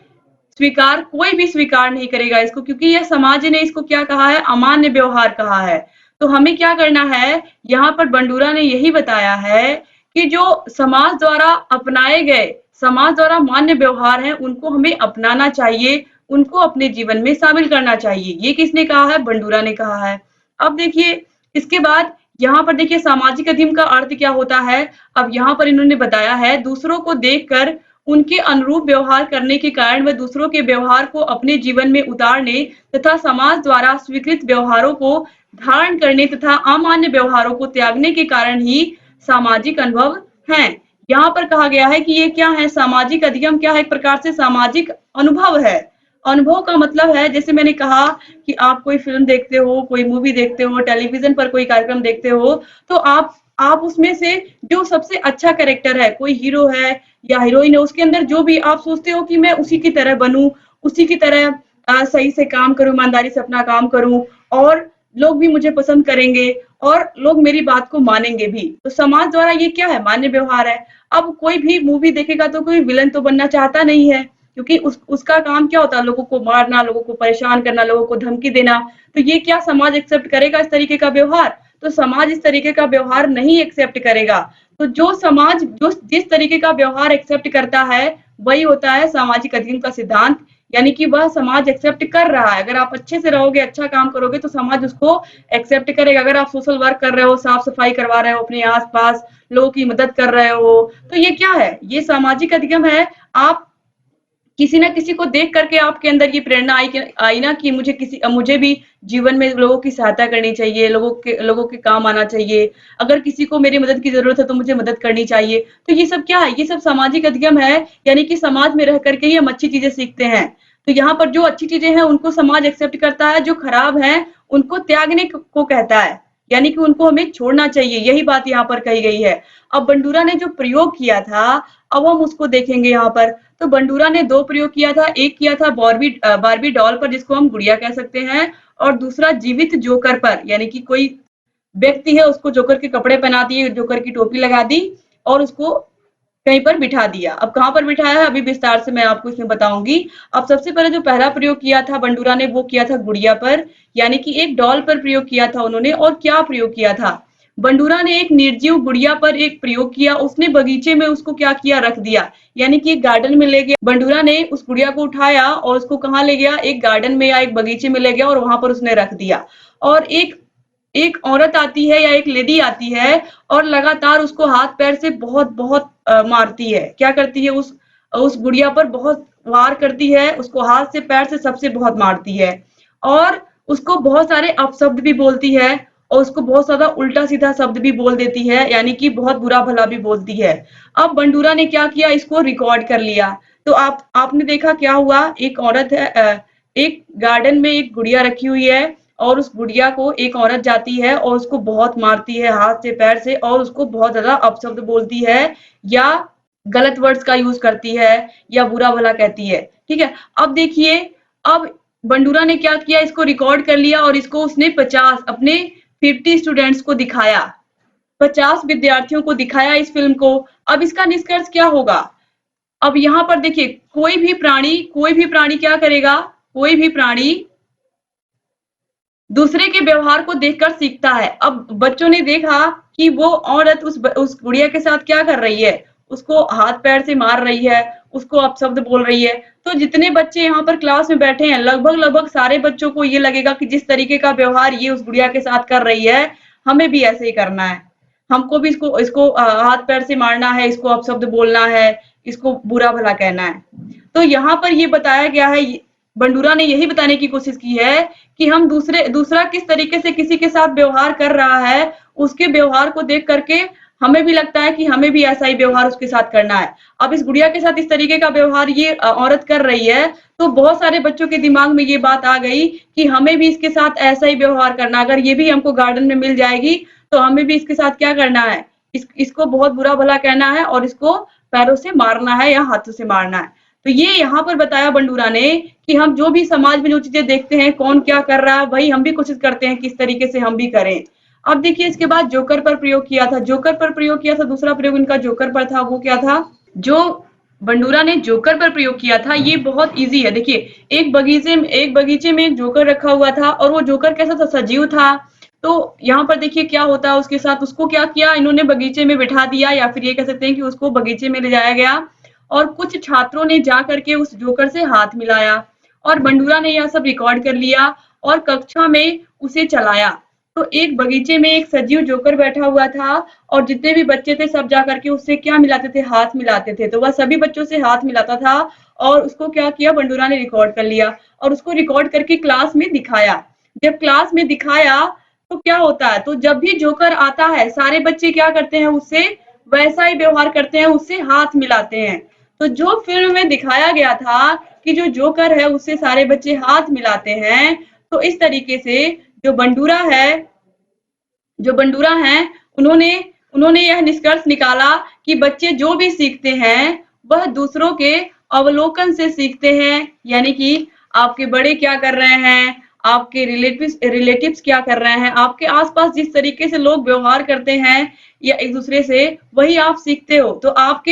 स्वीकार कोई भी स्वीकार नहीं करेगा इसको, क्योंकि यह समाज ने इसको क्या कहा है? अमान्य व्यवहार कहा है। तो हमें क्या करना है? यहाँ पर बंडूरा ने यही बताया है कि जो समाज द्वारा अपनाए गए, समाज द्वारा मान्य व्यवहार हैं, उनको हमें अपनाना चाहिए, उनको अपने जीवन में शामिल करना चाहिए। ये किसने कहा है? बंडूरा ने कहा है। अब देखिए इसके बाद यहाँ पर देखिए सामाजिक अधिगम का अर्थ क्या होता है? अब यहाँ पर इन्होंने बताया है दूसरों को देखकर उनके अनुरूप व्यवहार करने के कारण व दूसरों के व्यवहार को अपने जीवन में उतारने तथा समाज द्वारा स्वीकृत व्यवहारों को धारण करने तथा अमान्य व्यवहारों को त्यागने के कारण ही सामाजिक अनुभव हैं। यहाँ पर कहा गया है कि ये क्या है? सामाजिक अधिगम क्या है? एक प्रकार से सामाजिक अनुभव है। अनुभव का मतलब है, जैसे मैंने कहा कि आप कोई फिल्म देखते हो, कोई मूवी देखते हो, टेलीविजन पर कोई कार्यक्रम देखते हो, तो आप उसमें से जो सबसे अच्छा कैरेक्टर है, कोई हीरो है या हीरोइन है, उसके अंदर जो भी आप सोचते हो कि मैं उसी की तरह बनूं, उसी की तरह सही से काम करूं, ईमानदारी से अपना काम करूं और लोग भी मुझे पसंद करेंगे और लोग मेरी बात को मानेंगे भी। तो समाज द्वारा ये क्या है? मान्य व्यवहार है। अब कोई भी मूवी देखेगा तो कोई विलन तो बनना चाहता नहीं है, क्योंकि उसका काम क्या होता है? लोगों को मारना, लोगों को परेशान करना, लोगों को धमकी देना। तो ये क्या समाज एक्सेप्ट करेगा इस तरीके का व्यवहार? तो समाज इस तरीके का व्यवहार नहीं एक्सेप्ट करेगा। तो जो समाज जो जिस तरीके का व्यवहार एक्सेप्ट करता है वही होता है सामाजिक अधिगम का सिद्धांत, यानी कि वह समाज एक्सेप्ट कर रहा है। अगर आप अच्छे से रहोगे, अच्छा काम करोगे तो समाज उसको एक्सेप्ट करेगा। अगर आप सोशल वर्क कर रहे हो, साफ सफाई करवा रहे हो, अपने आसपास लोगों की मदद कर रहे हो, तो ये क्या है? ये सामाजिक अधिगम है। आप किसी ना किसी को देख करके आपके अंदर ये प्रेरणा आई ना कि मुझे भी जीवन में लोगों की सहायता करनी चाहिए, लोगों के काम आना चाहिए। अगर किसी को मेरी मदद की जरूरत है तो मुझे मदद करनी चाहिए। तो ये सब क्या है? ये सब सामाजिक अधिगम है, यानी कि समाज में रह करके ही हम अच्छी चीजें सीखते हैं। तो यहाँ पर जो अच्छी चीजें हैं उनको समाज एक्सेप्ट करता है, जो खराब है उनको त्यागने को कहता है, यानी कि उनको हमें छोड़ना चाहिए। यही बात यहाँ पर कही गई है। अब बंडूरा ने जो प्रयोग किया था अब हम उसको देखेंगे यहाँ पर। तो बंडूरा ने दो प्रयोग किया था। एक किया था बार्बी डॉल पर, जिसको हम गुड़िया कह सकते हैं, और दूसरा जीवित जोकर पर, यानी कि कोई व्यक्ति है उसको जोकर के कपड़े पहना दिए, जोकर की टोपी लगा दी और उसको कहीं पर बिठा दिया। अब कहाँ पर बिठाया है अभी विस्तार से मैं आपको इसमें बताऊंगी। अब सबसे पहले जो पहला प्रयोग किया था बंडूरा ने वो किया था गुड़िया पर, यानी कि एक डॉल पर प्रयोग किया था उन्होंने। और क्या प्रयोग किया था? बंडूरा ने एक निर्जीव गुड़िया पर एक प्रयोग किया। उसने बगीचे में उसको क्या किया? रख दिया, यानी कि एक गार्डन में ले गया। बंडूरा ने उस गुड़िया को उठाया और उसको कहाँ ले गया? एक गार्डन में या एक बगीचे में ले गया और वहां पर उसने रख दिया। और एक एक औरत आती है या एक लेडी आती है और लगातार उसको हाथ पैर से बहुत बहुत मारती है, क्या करती है, उस गुड़िया पर बहुत वार करती है, उसको हाथ से पैर से सबसे बहुत मारती है और उसको बहुत सारे अपशब्द भी बोलती है और उसको बहुत ज्यादा उल्टा सीधा शब्द भी बोल देती है, यानी कि बहुत बुरा भला भी बोलती है। अब बंडूरा ने क्या किया, इसको रिकॉर्ड कर लिया। तो आपने देखा क्या हुआ, एक औरत है, एक गार्डन में एक गुड़िया रखी हुई है और उस गुड़िया को एक औरत जाती है और उसको बहुत मारती है हाथ से पैर से और उसको बहुत ज्यादा अपशब्द बोलती है या गलत वर्ड्स का यूज करती है या बुरा भला कहती है। ठीक है, अब देखिए, अब बंडूरा ने क्या किया, इसको रिकॉर्ड कर लिया और इसको उसने 50 अपने 50 स्टूडेंट्स को दिखाया, 50 विद्यार्थियों को दिखाया इस फिल्म को। अब इसका निष्कर्ष क्या होगा, अब यहाँ पर देखिए, कोई भी प्राणी क्या करेगा, कोई भी प्राणी दूसरे के व्यवहार को देखकर सीखता है। अब बच्चों ने देखा कि वो औरत उस गुड़िया के साथ क्या कर रही है, उसको हाथ पैर से मार रही है, उसको अपशब्द बोल रही है। तो जितने बच्चे यहाँ पर क्लास में बैठे हैं, लगभग लगभग सारे बच्चों को ये लगेगा कि जिस तरीके का व्यवहार ये उस गुड़िया के साथ कर रही है, हमें भी ऐसे ही करना है, हमको भी इसको इसको हाथ पैर से मारना है, इसको अपशब्द बोलना है, इसको बुरा भला कहना है। तो यहाँ पर ये बताया गया है, बंडूरा ने यही बताने की कोशिश की है कि हम दूसरा किस तरीके से किसी के साथ व्यवहार कर रहा है, उसके व्यवहार को देख करके हमें भी लगता है कि हमें भी ऐसा ही व्यवहार उसके साथ करना है। अब इस गुड़िया के साथ इस तरीके का व्यवहार ये औरत कर रही है, तो बहुत सारे बच्चों के दिमाग में ये बात आ गई कि हमें भी इसके साथ ऐसा ही व्यवहार करना, अगर ये भी हमको गार्डन में मिल जाएगी तो हमें भी इसके साथ क्या करना है, इसको बहुत बुरा भला कहना है और इसको पैरों से मारना है या हाथों से मारना है। तो ये यहाँ पर बताया बंडूरा ने कि हम जो भी समाज में जो चीजें देखते हैं, कौन क्या कर रहा है, वही हम भी कोशिश करते हैं किस तरीके से हम भी करें। अब देखिए, इसके बाद जोकर पर प्रयोग किया था, जोकर पर प्रयोग किया था, दूसरा प्रयोग इनका जोकर पर था, वो क्या था, जो बंडूरा ने जोकर पर प्रयोग किया था, ये बहुत इजी है। देखिए, एक बगीचे में एक जोकर रखा हुआ था और वो जोकर कैसा था, सजीव था। तो यहाँ पर देखिए क्या होता है उसके साथ, उसको क्या किया, इन्होंने बगीचे में बिठा दिया या फिर ये कह सकते हैं कि उसको बगीचे में ले जाया गया और कुछ छात्रों ने जा करके उस जोकर से हाथ मिलाया और बंडूरा ने यह सब रिकॉर्ड कर लिया और कक्षा में उसे चलाया। तो एक बगीचे में एक सजीव जोकर बैठा हुआ था और जितने भी बच्चे थे सब जा करके उससे क्या मिलाते थे, हाथ मिलाते थे। तो वह सभी बच्चों से हाथ मिलाता था और उसको क्या किया, बंडूरा ने रिकॉर्ड कर लिया और उसको रिकॉर्ड करके क्लास में दिखाया। जब क्लास में दिखाया तो क्या होता है, तो जब भी जोकर आता है सारे बच्चे क्या करते हैं, उससे वैसा ही व्यवहार करते हैं, उससे हाथ मिलाते हैं। तो जो फिल्म में दिखाया गया था कि जो जोकर है उससे सारे बच्चे हाथ मिलाते हैं, तो इस तरीके से जो बंडूरा है, उन्होंने उन्होंने यह निष्कर्ष निकाला कि बच्चे जो भी सीखते हैं वह दूसरों के अवलोकन से सीखते हैं, यानी कि आपके बड़े क्या कर रहे हैं, आपके रिलेटिव्स क्या कर रहे हैं, आपके आसपास जिस तरीके से लोग व्यवहार करते हैं या एक दूसरे से, वही आप सीखते हो। तो आप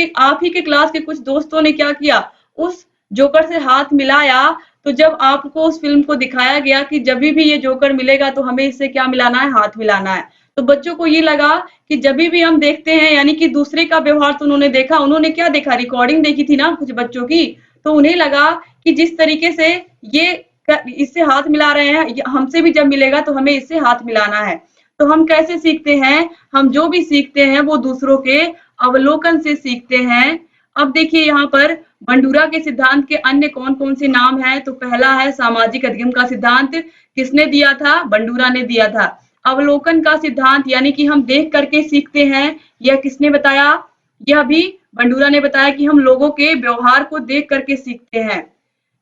ही के क्लास के कुछ दोस्तों ने क्या किया, उस जोकर से हाथ मिलाया। तो जब आपको उस फिल्म को दिखाया गया कि जब भी ये जोकर मिलेगा तो हमें इससे क्या मिलाना है, हाथ मिलाना है, तो बच्चों को ये लगा कि जब भी हम देखते हैं, यानी कि दूसरे का व्यवहार तो उन्होंने देखा, उन्होंने क्या देखा, रिकॉर्डिंग देखी थी ना कुछ बच्चों की, तो उन्हें लगा कि जिस तरीके से ये इससे हाथ मिला रहे हैं, हमसे भी जब मिलेगा तो हमें इससे हाथ मिलाना है। तो हम कैसे सीखते हैं, हम जो भी सीखते हैं वो दूसरों के अवलोकन से सीखते हैं। अब देखिए यहाँ पर बंडूरा के सिद्धांत के अन्य कौन कौन से नाम हैं, तो पहला है सामाजिक अधिगम का सिद्धांत, किसने दिया था, बंडूरा ने दिया था। अवलोकन का सिद्धांत, यानी कि हम देख करके सीखते हैं, यह किसने बताया, यह भी बंडूरा ने बताया कि हम लोगों के व्यवहार को देख करके सीखते हैं।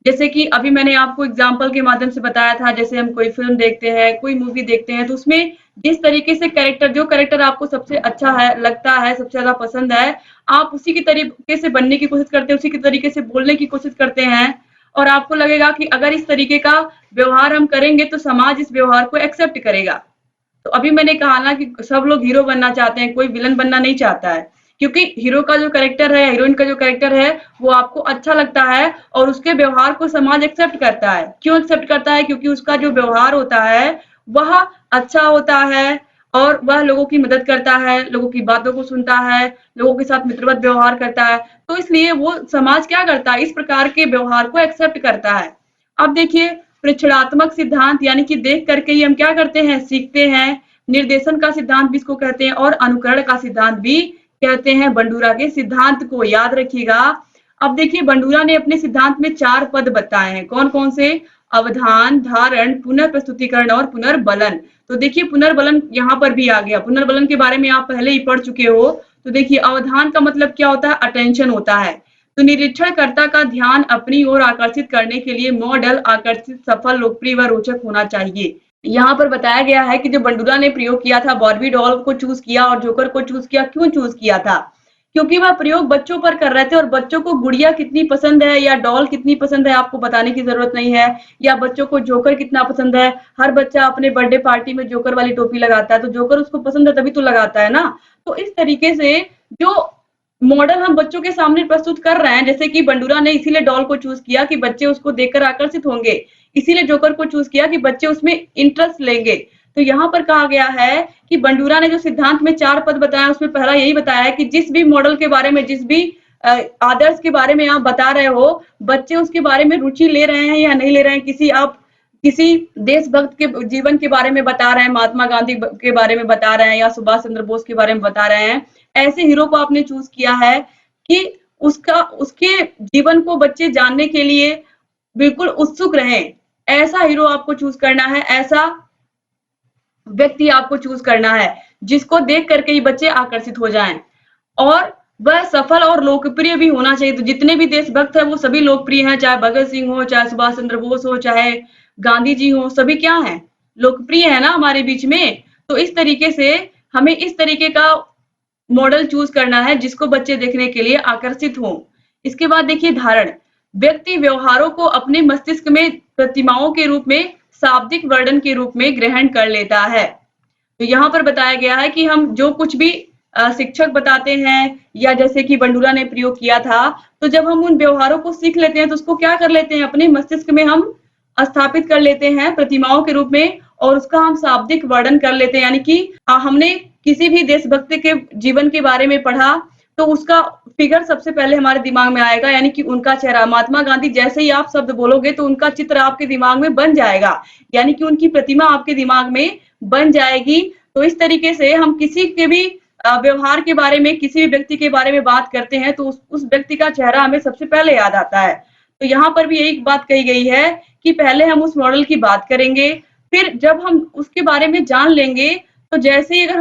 जैसे कि अभी मैंने आपको एग्जाम्पल के माध्यम से बताया था, जैसे हम कोई फिल्म देखते हैं, कोई मूवी देखते हैं, तो उसमें जिस तरीके से जो कैरेक्टर आपको सबसे अच्छा है, लगता है, सबसे ज्यादा पसंद है, आप उसी के तरीके से बनने की कोशिश करते हैं, उसी के तरीके से बोलने की कोशिश करते हैं और आपको लगेगा कि अगर इस तरीके का व्यवहार हम करेंगे तो समाज इस व्यवहार को एक्सेप्ट करेगा। तो अभी मैंने कहा ना कि सब लोग हीरो बनना चाहते हैं, कोई विलन बनना नहीं चाहता है, क्योंकि हीरो का जो कैरेक्टर है, हीरोइन का जो कैरेक्टर है, वो आपको अच्छा लगता है और उसके व्यवहार को समाज एक्सेप्ट करता है। क्यों एक्सेप्ट करता है, क्योंकि उसका जो व्यवहार होता है वह अच्छा होता है और वह लोगों की मदद करता है, लोगों की बातों को सुनता है, लोगों के साथ मित्रवत व्यवहार करता है, तो इसलिए वो समाज क्या करता है, इस प्रकार के व्यवहार को एक्सेप्ट करता है। अब देखिए, प्रेक्षणात्मक सिद्धांत, यानी कि देख करके ही हम क्या करते हैं, सीखते हैं। निर्देशन का सिद्धांत भी इसको कहते हैं और अनुकरण का सिद्धांत भी कहते हैं बंडूरा के सिद्धांत को, याद रखिएगा। अब देखिए बंडूरा ने अपने सिद्धांत में 4 पद बताए हैं, कौन कौन से? अवधान, धारण, पुनर्प्रस्तुतिकरण और पुनर्बलन। तो देखिए पुनर्बलन यहाँ पर भी आ गया। पुनर्बलन के बारे में आप पहले ही पढ़ चुके हो। तो देखिए अवधान का मतलब क्या होता है? अटेंशन होता है। तो निरीक्षणकर्ता का ध्यान अपनी ओर आकर्षित करने के लिए मॉडल आकर्षित, सफल, लोकप्रिय व रोचक होना चाहिए। यहाँ पर बताया गया है कि जो बंडूरा ने प्रयोग किया था, बार्बी डॉल को चूज किया और जोकर को चूज किया। क्यों चूज किया था? क्योंकि वह प्रयोग बच्चों पर कर रहे थे और बच्चों को गुड़िया कितनी पसंद है या डॉल कितनी पसंद है आपको बताने की जरूरत नहीं है, या बच्चों को जोकर कितना पसंद है। हर बच्चा अपने बर्थडे पार्टी में जोकर वाली टोपी लगाता है, तो जोकर उसको पसंद है तभी तो लगाता है ना। तो इस तरीके से जो मॉडल हम बच्चों के सामने प्रस्तुत कर रहे हैं, जैसे कि बंडूरा ने इसीलिए डॉल को चूज किया कि बच्चे उसको देखकर आकर्षित होंगे, इसीलिए जोकर को चूज किया कि बच्चे उसमें इंटरेस्ट लेंगे। तो यहाँ पर कहा गया है कि बंडूरा ने जो सिद्धांत में 4 पद बताया उसमें पहला यही बताया है कि जिस भी मॉडल के बारे में, जिस भी आदर्श के बारे में आप बता रहे हो, बच्चे उसके बारे में रुचि ले रहे हैं या नहीं ले रहे हैं। आप किसी देशभक्त के जीवन के बारे में बता रहे हैं, महात्मा गांधी के बारे में बता रहे हैं या सुभाष चंद्र बोस के बारे में बता रहे हैं, ऐसे हीरो को आपने चूज किया है कि उसके जीवन को बच्चे जानने के लिए बिल्कुल उत्सुक रहें। ऐसा हीरो आपको चूज करना है, ऐसा व्यक्ति आपको चूज करना है जिसको देख करके ही बच्चे आकर्षित हो जाएं, और वह सफल और लोकप्रिय भी होना चाहिए। तो जितने भी देशभक्त हैं वो सभी लोकप्रिय हैं, चाहे भगत सिंह हो, चाहे सुभाष चंद्र बोस हो, चाहे गांधी जी हो, सभी क्या हैं? लोकप्रिय है ना हमारे बीच में। तो इस तरीके से हमें इस तरीके का मॉडल चूज करना है जिसको बच्चे देखने के लिए आकर्षित हों। इसके बाद देखिए धारण, व्यक्ति व्यवहारों को अपने मस्तिष्क में प्रतिमाओं के रूप में, शाब्दिक वर्णन के रूप में ग्रहण कर लेता है। तो यहाँ पर बताया गया है कि हम जो कुछ भी शिक्षक बताते हैं या जैसे कि बंडूरा ने प्रयोग किया था, तो जब हम उन व्यवहारों को सीख लेते हैं तो उसको क्या कर लेते हैं? अपने मस्तिष्क में हम स्थापित कर लेते हैं प्रतिमाओं के रूप में, और उसका हम शाब्दिक वर्णन कर लेते हैं। यानी कि हमने किसी भी देशभक्त के जीवन के बारे में पढ़ा तो उसका फिगर सबसे पहले हमारे दिमाग में आएगा, यानी कि उनका चेहरा। महात्मा गांधी जैसे ही आप शब्द बोलोगे तो उनका चित्र आपके दिमाग में बन जाएगा, यानी कि उनकी प्रतिमा आपके दिमाग में बन जाएगी। तो इस तरीके से हम किसी के भी व्यवहार के बारे में, किसी भी व्यक्ति के बारे में बात करते हैं तो उस व्यक्ति का चेहरा हमें सबसे पहले याद आता है। तो यहाँ पर भी यही बात कही गई है कि पहले हम उस मॉडल की बात करेंगे, फिर जब हम उसके बारे में जान लेंगे तो जैसे ही अगर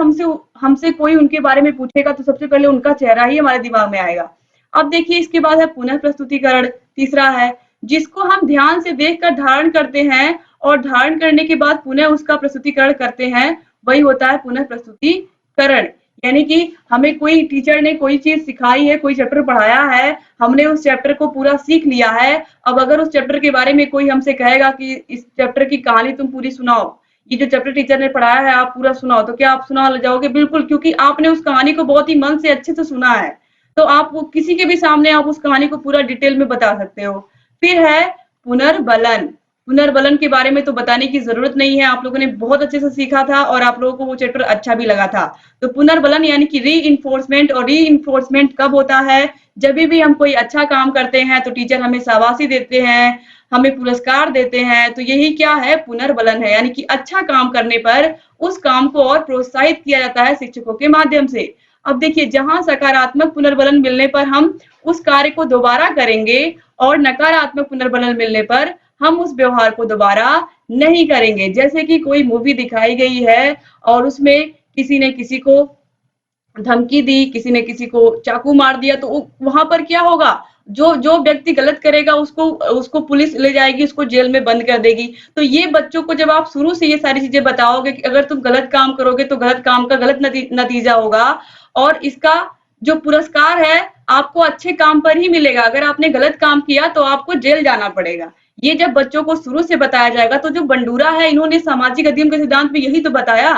हमसे कोई उनके बारे में पूछेगा तो सबसे पहले उनका चेहरा ही हमारे दिमाग में आएगा। अब देखिए इसके बाद है पुनः प्रस्तुतिकरण, तीसरा है, जिसको हम ध्यान से देखकर धारण करते हैं और धारण करने के बाद पुनः उसका प्रस्तुतिकरण करते हैं, वही होता है पुनः प्रस्तुतिकरण। यानी कि हमें कोई टीचर ने कोई चीज सिखाई है, कोई चैप्टर पढ़ाया है, हमने उस चैप्टर को पूरा सीख लिया है। अब अगर उस चैप्टर के बारे में कोई हमसे कहेगा कि इस चैप्टर की कहानी तुम पूरी सुनाओ, ये जो चैप्टर टीचर ने पढ़ाया है आप पूरा सुनाओ, तो क्या आप सुना जाओगे? बिल्कुल, क्योंकि आपने उस कहानी को बहुत ही मन से अच्छे से सुना है। तो आप वो किसी के भी सामने आप उस कहानी को पूरा डिटेल में बता सकते हो। फिर है पुनर्बलन। पुनर्बलन के बारे में तो बताने की जरूरत नहीं है, आप लोगों ने बहुत अच्छे से सीखा था और आप लोगों को वो चैप्टर अच्छा भी लगा था। तो पुनर्बलन यानी कि रीइंफोर्समेंट, और रीइंफोर्समेंट कब होता है? जब भी हम कोई अच्छा काम करते हैं तो टीचर हमें शाबाशी देते हैं, हमें पुरस्कार देते हैं। तो यही क्या है? पुनर्बलन है। यानी कि अच्छा काम करने पर उस काम को और प्रोत्साहित किया जाता है शिक्षकों के माध्यम से। अब देखिए जहां सकारात्मक पुनर्बलन मिलने पर हम उस कार्य को दोबारा करेंगे और नकारात्मक पुनर्बलन मिलने पर हम उस व्यवहार को दोबारा नहीं करेंगे। जैसे कि कोई मूवी दिखाई गई है और उसमें किसी ने किसी को धमकी दी, किसी ने किसी को चाकू मार दिया, तो वहां पर क्या होगा? जो व्यक्ति गलत करेगा उसको पुलिस ले जाएगी, उसको जेल में बंद कर देगी। तो ये बच्चों को जब आप शुरू से ये सारी चीजें बताओगे कि अगर तुम गलत काम करोगे तो गलत काम का गलत नतीजा होगा, और इसका जो पुरस्कार है आपको अच्छे काम पर ही मिलेगा। अगर आपने गलत काम किया तो आपको जेल जाना पड़ेगा। ये जब बच्चों को शुरू से बताया जाएगा, तो जो बंडूरा है इन्होंने सामाजिक अध्ययन के सिद्धांत में यही तो बताया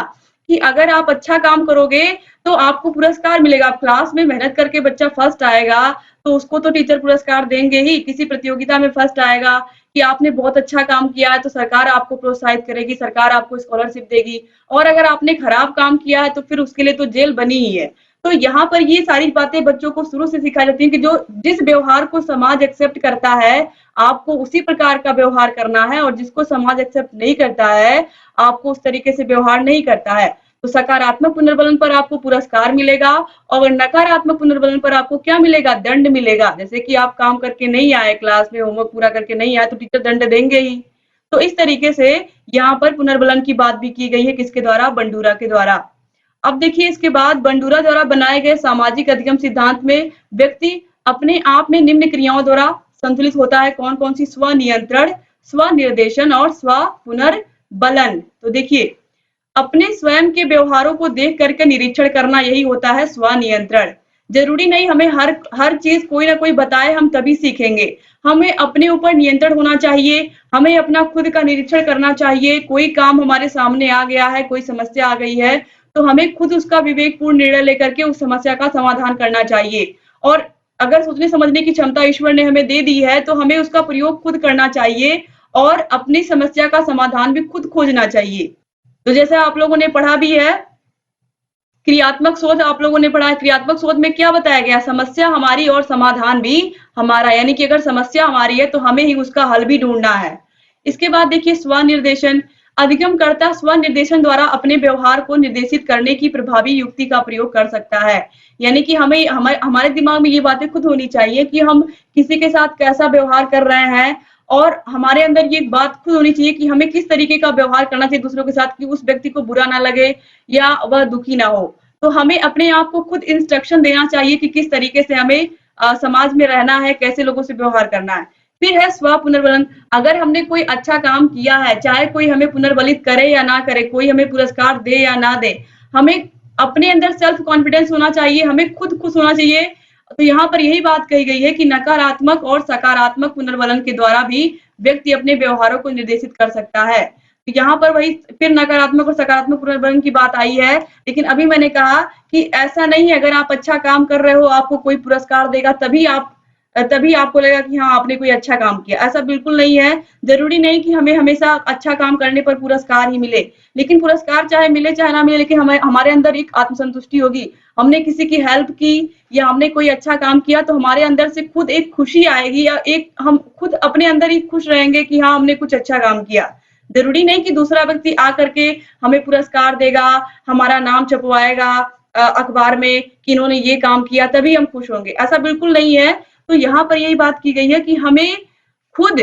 कि अगर आप अच्छा काम करोगे तो आपको पुरस्कार मिलेगा। आप क्लास में मेहनत करके बच्चा फर्स्ट आएगा तो उसको तो टीचर पुरस्कार देंगे ही। किसी प्रतियोगिता में फर्स्ट आएगा कि आपने बहुत अच्छा काम किया है तो सरकार आपको प्रोत्साहित करेगी, सरकार आपको स्कॉलरशिप देगी। और अगर आपने खराब काम किया है तो फिर उसके लिए तो जेल बनी ही है। तो यहाँ पर ये सारी बातें बच्चों को शुरू से सिखाई जाती है कि जिस व्यवहार को समाज एक्सेप्ट करता है आपको उसी प्रकार का व्यवहार करना है, और जिसको समाज एक्सेप्ट नहीं करता है आपको उस तरीके से व्यवहार नहीं करता है। तो सकारात्मक पुनर्बलन पर आपको पुरस्कार मिलेगा और नकारात्मक पुनर्बलन पर आपको क्या मिलेगा? दंड मिलेगा। जैसे कि आप काम करके नहीं आए, क्लास में होमवर्क पूरा करके नहीं आए तो टीचर दंड देंगे ही। तो इस तरीके से यहाँ पर पुनर्बलन की बात भी की गई है, किसके द्वारा? बंडूरा के द्वारा। अब देखिए इसके बाद बंडूरा द्वारा बनाए गए सामाजिक अधिगम सिद्धांत में व्यक्ति अपने आप में निम्न क्रियाओं द्वारा संतुलित होता है। कौन कौन सी? स्वनियंत्रण, स्वनिर्देशन और स्व पुनर्बलन। तो देखिए अपने स्वयं के व्यवहारों को देख करके निरीक्षण करना, यही होता है स्वनियंत्रण। जरूरी नहीं हमें हर चीज कोई ना कोई बताए हम तभी सीखेंगे। हमें अपने ऊपर नियंत्रण होना चाहिए, हमें अपना खुद का निरीक्षण करना चाहिए। कोई काम हमारे सामने आ गया है, कोई समस्या आ गई है, तो हमें खुद उसका विवेकपूर्ण निर्णय लेकर के उस समस्या का समाधान करना चाहिए। और अगर सोचने समझने की क्षमता ईश्वर ने हमें दे दी है तो हमें उसका प्रयोग खुद करना चाहिए और अपनी समस्या का समाधान भी खुद खोजना चाहिए। तो जैसे आप लोगों ने पढ़ा भी है, क्रियात्मक सोच आप लोगों ने पढ़ा है। क्रियात्मक सोच में क्या बताया गया? समस्या हमारी और समाधान भी हमारा, यानी कि अगर समस्या हमारी है तो हमें ही उसका हल भी ढूंढना है। इसके बाद देखिए स्वनिर्देशन। अधिगमकर्ता स्वनिर्देशन द्वारा अपने व्यवहार को निर्देशित करने की प्रभावी युक्ति का प्रयोग कर सकता है। यानी कि हमारे दिमाग में ये बातें खुद होनी चाहिए कि हम किसी के साथ कैसा व्यवहार कर रहे हैं और हमारे अंदर ये बात खुद होनी चाहिए कि हमें किस तरीके का व्यवहार करना चाहिए दूसरों के साथ कि उस व्यक्ति को बुरा ना लगे या वह दुखी ना हो। तो हमें अपने आप को खुद इंस्ट्रक्शन देना चाहिए कि किस तरीके से हमें समाज में रहना है, कैसे लोगों से व्यवहार करना है। फिर है स्व पुनर्बलन। अगर हमने कोई अच्छा काम किया है, चाहे कोई हमें पुनर्बलित करे या ना करे, कोई हमें पुरस्कार दे या ना दे, हमें अपने अंदर सेल्फ कॉन्फिडेंस होना चाहिए, हमें खुद खुश होना चाहिए। तो यहाँ पर यही बात कही गई है कि नकारात्मक और सकारात्मक पुनर्बलन के द्वारा भी व्यक्ति अपने व्यवहारों को निर्देशित कर सकता है। तो यहाँ पर वही फिर नकारात्मक और सकारात्मक पुनर्बलन की बात आई है। लेकिन अभी मैंने कहा कि ऐसा नहीं है अगर आप अच्छा काम कर रहे हो आपको कोई पुरस्कार देगा तभी आपको लगेगा कि हाँ आपने कोई अच्छा काम किया। ऐसा बिल्कुल नहीं है। जरूरी नहीं कि हमें हमेशा अच्छा काम करने पर पुरस्कार ही मिले, लेकिन पुरस्कार चाहे मिले चाहे ना मिले, लेकिन हमारे अंदर एक आत्मसंतुष्टि होगी। हमने किसी की हेल्प की या हमने कोई अच्छा काम किया तो हमारे अंदर से खुद एक खुशी आएगी या हम खुद अपने अंदर ही खुश रहेंगे कि हाँ हमने कुछ अच्छा काम किया। जरूरी नहीं कि दूसरा व्यक्ति आकर के हमें पुरस्कार देगा, हमारा नाम छपवाएगा अखबार में कि इन्होंने ये काम किया तभी हम खुश होंगे, ऐसा बिल्कुल नहीं है। तो यहाँ पर यही बात की गई है कि हमें खुद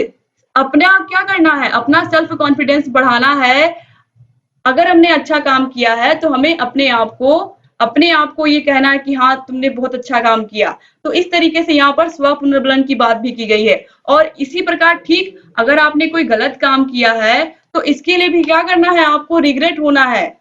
अपना क्या करना है, अपना सेल्फ कॉन्फिडेंस बढ़ाना है। अगर हमने अच्छा काम किया है तो हमें अपने आप को ये कहना है कि हाँ तुमने बहुत अच्छा काम किया। तो इस तरीके से यहाँ पर स्व पुनर्बलन की बात भी की गई है। और इसी प्रकार ठीक अगर आपने कोई गलत काम किया है तो इसके लिए भी क्या करना है, आपको रिग्रेट होना है।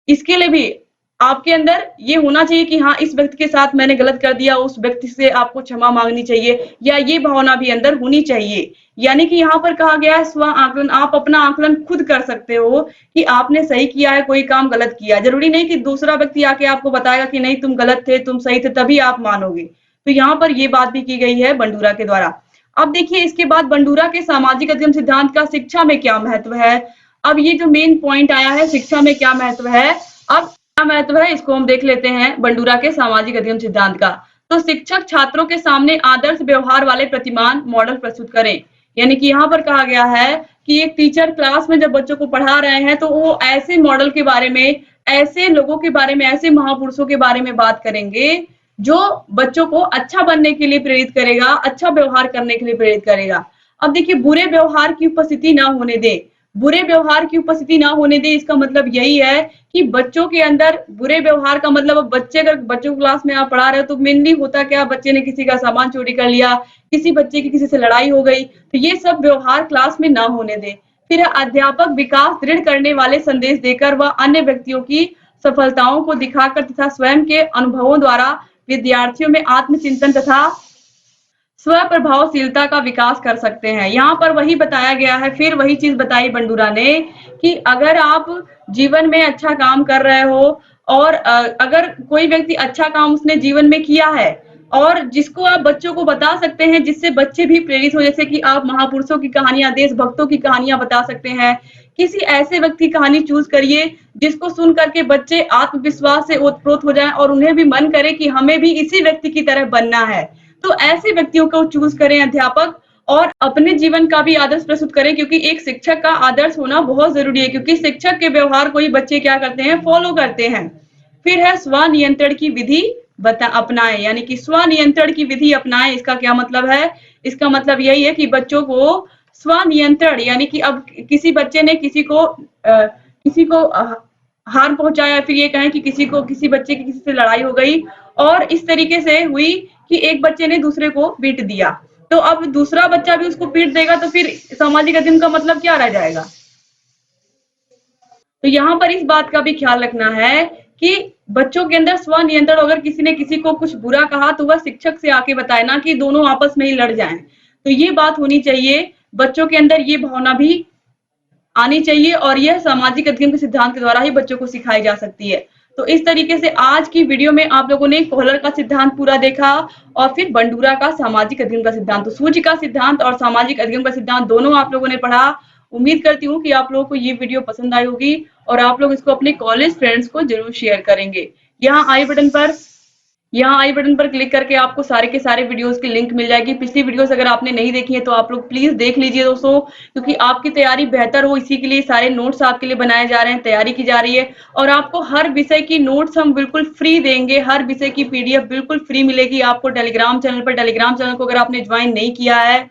इसके लिए भी आपके अंदर ये होना चाहिए कि हाँ इस व्यक्ति के साथ मैंने गलत कर दिया, उस व्यक्ति से आपको क्षमा मांगनी चाहिए या ये भावना भी अंदर होनी चाहिए। यानी कि यहाँ पर कहा गया है स्व आकलन। आप अपना आकलन खुद कर सकते हो कि आपने सही किया है, कोई काम गलत किया। जरूरी नहीं कि दूसरा व्यक्ति आके आपको बताएगा कि नहीं तुम गलत थे, तुम सही थे, तभी आप मानोगे। तो यहाँ पर ये बात भी की गई है बंडूरा के द्वारा। अब देखिए इसके बाद बंडूरा के सामाजिक अधिगम सिद्धांत का शिक्षा में क्या महत्व है। अब ये जो मेन पॉइंट आया है शिक्षा में क्या महत्व है, अब क्या महत्व है इसको हम देख लेते हैं बंडूरा के सामाजिक अधिगम सिद्धांत का। तो शिक्षक छात्रों के सामने आदर्श व्यवहार वाले प्रतिमान मॉडल प्रस्तुत करें। यानी कि यहाँ पर कहा गया है कि एक टीचर क्लास में जब बच्चों को पढ़ा रहे हैं तो वो ऐसे मॉडल के बारे में, ऐसे लोगों के बारे में, ऐसे महापुरुषों के बारे में बात करेंगे जो बच्चों को अच्छा बनने के लिए प्रेरित करेगा, अच्छा व्यवहार करने के लिए प्रेरित करेगा। अब देखिए बुरे व्यवहार की उपस्थिति ना होने दे। बुरे व्यवहार की उपस्थिति ना होने दे इसका मतलब यही है कि बच्चों के अंदर बुरे व्यवहार का मतलब अगर बच्चों को क्लास में आप पढ़ा रहे हो तो मेनली होता क्या, बच्चे ने किसी का सामान चोरी कर लिया, किसी बच्चे की किसी से लड़ाई हो गई, तो ये सब व्यवहार क्लास में ना होने दे। फिर अध्यापक विकास दृढ़ करने वाले संदेश देकर वह अन्य व्यक्तियों की सफलताओं को दिखाकर तथा स्वयं के अनुभवों द्वारा विद्यार्थियों में आत्मचिंतन तथा स्व प्रभावशीलता का विकास कर सकते हैं। यहाँ पर वही बताया गया है, फिर वही चीज बताई बंडूरा ने कि अगर आप जीवन में अच्छा काम कर रहे हो और अगर कोई व्यक्ति अच्छा काम उसने जीवन में किया है और जिसको आप बच्चों को बता सकते हैं, जिससे बच्चे भी प्रेरित हो, जैसे कि आप महापुरुषों की कहानियां, देशभक्तों की कहानियां बता सकते हैं। किसी ऐसे व्यक्ति की कहानी चूज करिए जिसको सुन करके बच्चे आत्मविश्वास से ओतप्रोत हो जाएं और उन्हें भी मन करे कि हमें भी इसी व्यक्ति की तरह बनना है। तो ऐसे व्यक्तियों को चूज करें अध्यापक और अपने जीवन का भी आदर्श प्रस्तुत करें, क्योंकि एक शिक्षक का आदर्श होना बहुत जरूरी है, क्योंकि शिक्षक के व्यवहार को ही बच्चे क्या करते हैं, फॉलो करते हैं। फिर है स्वनियंत्रण की विधि अपनाएं, यानी कि स्वनियंत्रण की विधि अपनाएं। इसका क्या मतलब है? इसका मतलब यही है कि बच्चों को स्वनियंत्रण, यानी कि अब किसी बच्चे ने किसी को हार्म पहुंचाया, फिर ये कहें कि किसी बच्चे की किसी से लड़ाई हो गई और इस तरीके से हुई कि एक बच्चे ने दूसरे को पीट दिया, तो अब दूसरा बच्चा भी उसको पीट देगा, तो फिर सामाजिक अध्ययन का मतलब क्या रह जाएगा? तो यहाँ पर इस बात का भी ख्याल रखना है कि बच्चों के अंदर स्वनियंत्रण, अगर किसी ने किसी को कुछ बुरा कहा तो वह शिक्षक से आके बताए, ना कि दोनों आपस में ही लड़ जाएं। तो ये बात होनी चाहिए, बच्चों के अंदर ये भावना भी आनी चाहिए, और यह सामाजिक अध्ययन के सिद्धांत के द्वारा ही बच्चों को सिखाई जा सकती है। तो इस तरीके से आज की वीडियो में आप लोगों ने कोहलर का सिद्धांत पूरा देखा और फिर बंडूरा का सामाजिक अध्ययन का सिद्धांत। तो सूझ का सिद्धांत और सामाजिक अध्ययन का सिद्धांत दोनों आप लोगों ने पढ़ा। उम्मीद करती हूँ कि आप लोगों को ये वीडियो पसंद आई होगी और आप लोग इसको अपने कॉलेज फ्रेंड्स को जरूर शेयर करेंगे। यहाँ आई बटन पर क्लिक करके आपको सारे के सारे वीडियोस की लिंक मिल जाएगी। पिछली वीडियोस अगर आपने नहीं देखी है तो आप लोग प्लीज देख लीजिए दोस्तों, क्योंकि आपकी तैयारी बेहतर हो इसी के लिए सारे नोट्स आपके लिए बनाए जा रहे हैं, तैयारी की जा रही है। और आपको हर विषय की नोट्स हम बिल्कुल फ्री देंगे, हर विषय की पीडीएफ बिल्कुल फ्री मिलेगी आपको टेलीग्राम चैनल पर। टेलीग्राम चैनल को अगर आपने ज्वाइन नहीं किया है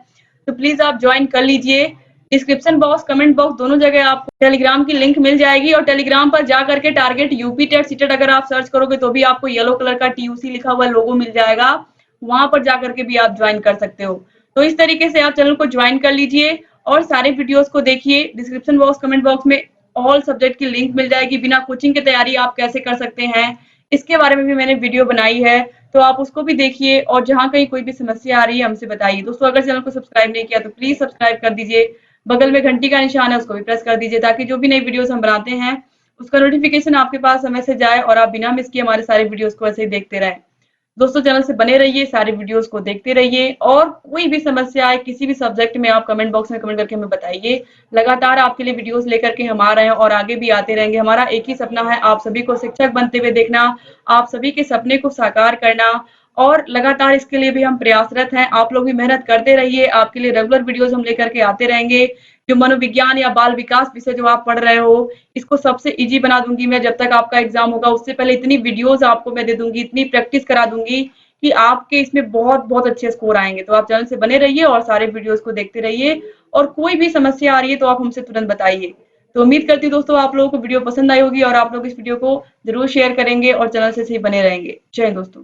तो प्लीज आप ज्वाइन कर लीजिए। डिस्क्रिप्शन बॉक्स, कमेंट बॉक्स, दोनों जगह आपको टेलीग्राम की लिंक मिल जाएगी। और टेलीग्राम पर जा करके टारगेट यूपी टेट सीटेट अगर आप सर्च करोगे तो भी आपको येलो कलर का टीयूसी लिखा हुआ लोगो मिल जाएगा, वहां पर जा करके भी आप ज्वाइन कर सकते हो। तो इस तरीके से आप चैनल को ज्वाइन कर लीजिए और सारे वीडियोस को देखिए। डिस्क्रिप्शन बॉक्स, कमेंट बॉक्स में ऑल सब्जेक्ट की लिंक मिल जाएगी। बिना कोचिंग की तैयारी आप कैसे कर सकते हैं इसके बारे में भी मैंने वीडियो बनाई है, तो आप उसको भी देखिए। और जहां कहीं कोई भी समस्या आ रही है हमसे बताइए। दोस्तों अगर चैनल को सब्सक्राइब नहीं किया तो प्लीज सब्सक्राइब कर दीजिए, बगल में घंटी का निशान है उसको भी प्रेस कर दीजिए, ताकि जो भी नई वीडियोस हम बनाते हैं उसका नोटिफिकेशन आपके पास समय से जाए और आप बिना मिस किए हमारे सारे वीडियोस को ऐसे ही देखते रहें। दोस्तों चैनल से बने रहिए, सारे वीडियोस को देखते रहिए, और कोई भी समस्या आए किसी भी सब्जेक्ट में आप कमेंट बॉक्स में कमेंट करके हमें बताइए। लगातार आपके लिए वीडियोस लेकर के हम आ रहे हैं और आगे भी आते रहेंगे। हमारा एक ही सपना है, आप सभी को शिक्षक बनते हुए देखना, आप सभी के सपने को साकार करना, और लगातार इसके लिए भी हम प्रयासरत हैं। आप लोग भी मेहनत करते रहिए, आपके लिए रेगुलर वीडियोस हम लेकर के आते रहेंगे। जो मनोविज्ञान या बाल विकास विषय जो आप पढ़ रहे हो, इसको सबसे इजी बना दूंगी मैं। जब तक आपका एग्जाम होगा उससे पहले इतनी वीडियोस आपको मैं दे दूंगी, इतनी प्रैक्टिस करा दूंगी कि आपके इसमें बहुत बहुत अच्छे स्कोर आएंगे। तो आप चैनल से बने रहिए और सारे वीडियोस को देखते रहिए, और कोई भी समस्या आ रही है तो आप हमसे तुरंत बताइए। तो उम्मीद करती हूँ दोस्तों आप लोगों को वीडियो पसंद आई होगी और आप लोग इस वीडियो को जरूर शेयर करेंगे और चैनल से बने रहेंगे। जय हिंद दोस्तों।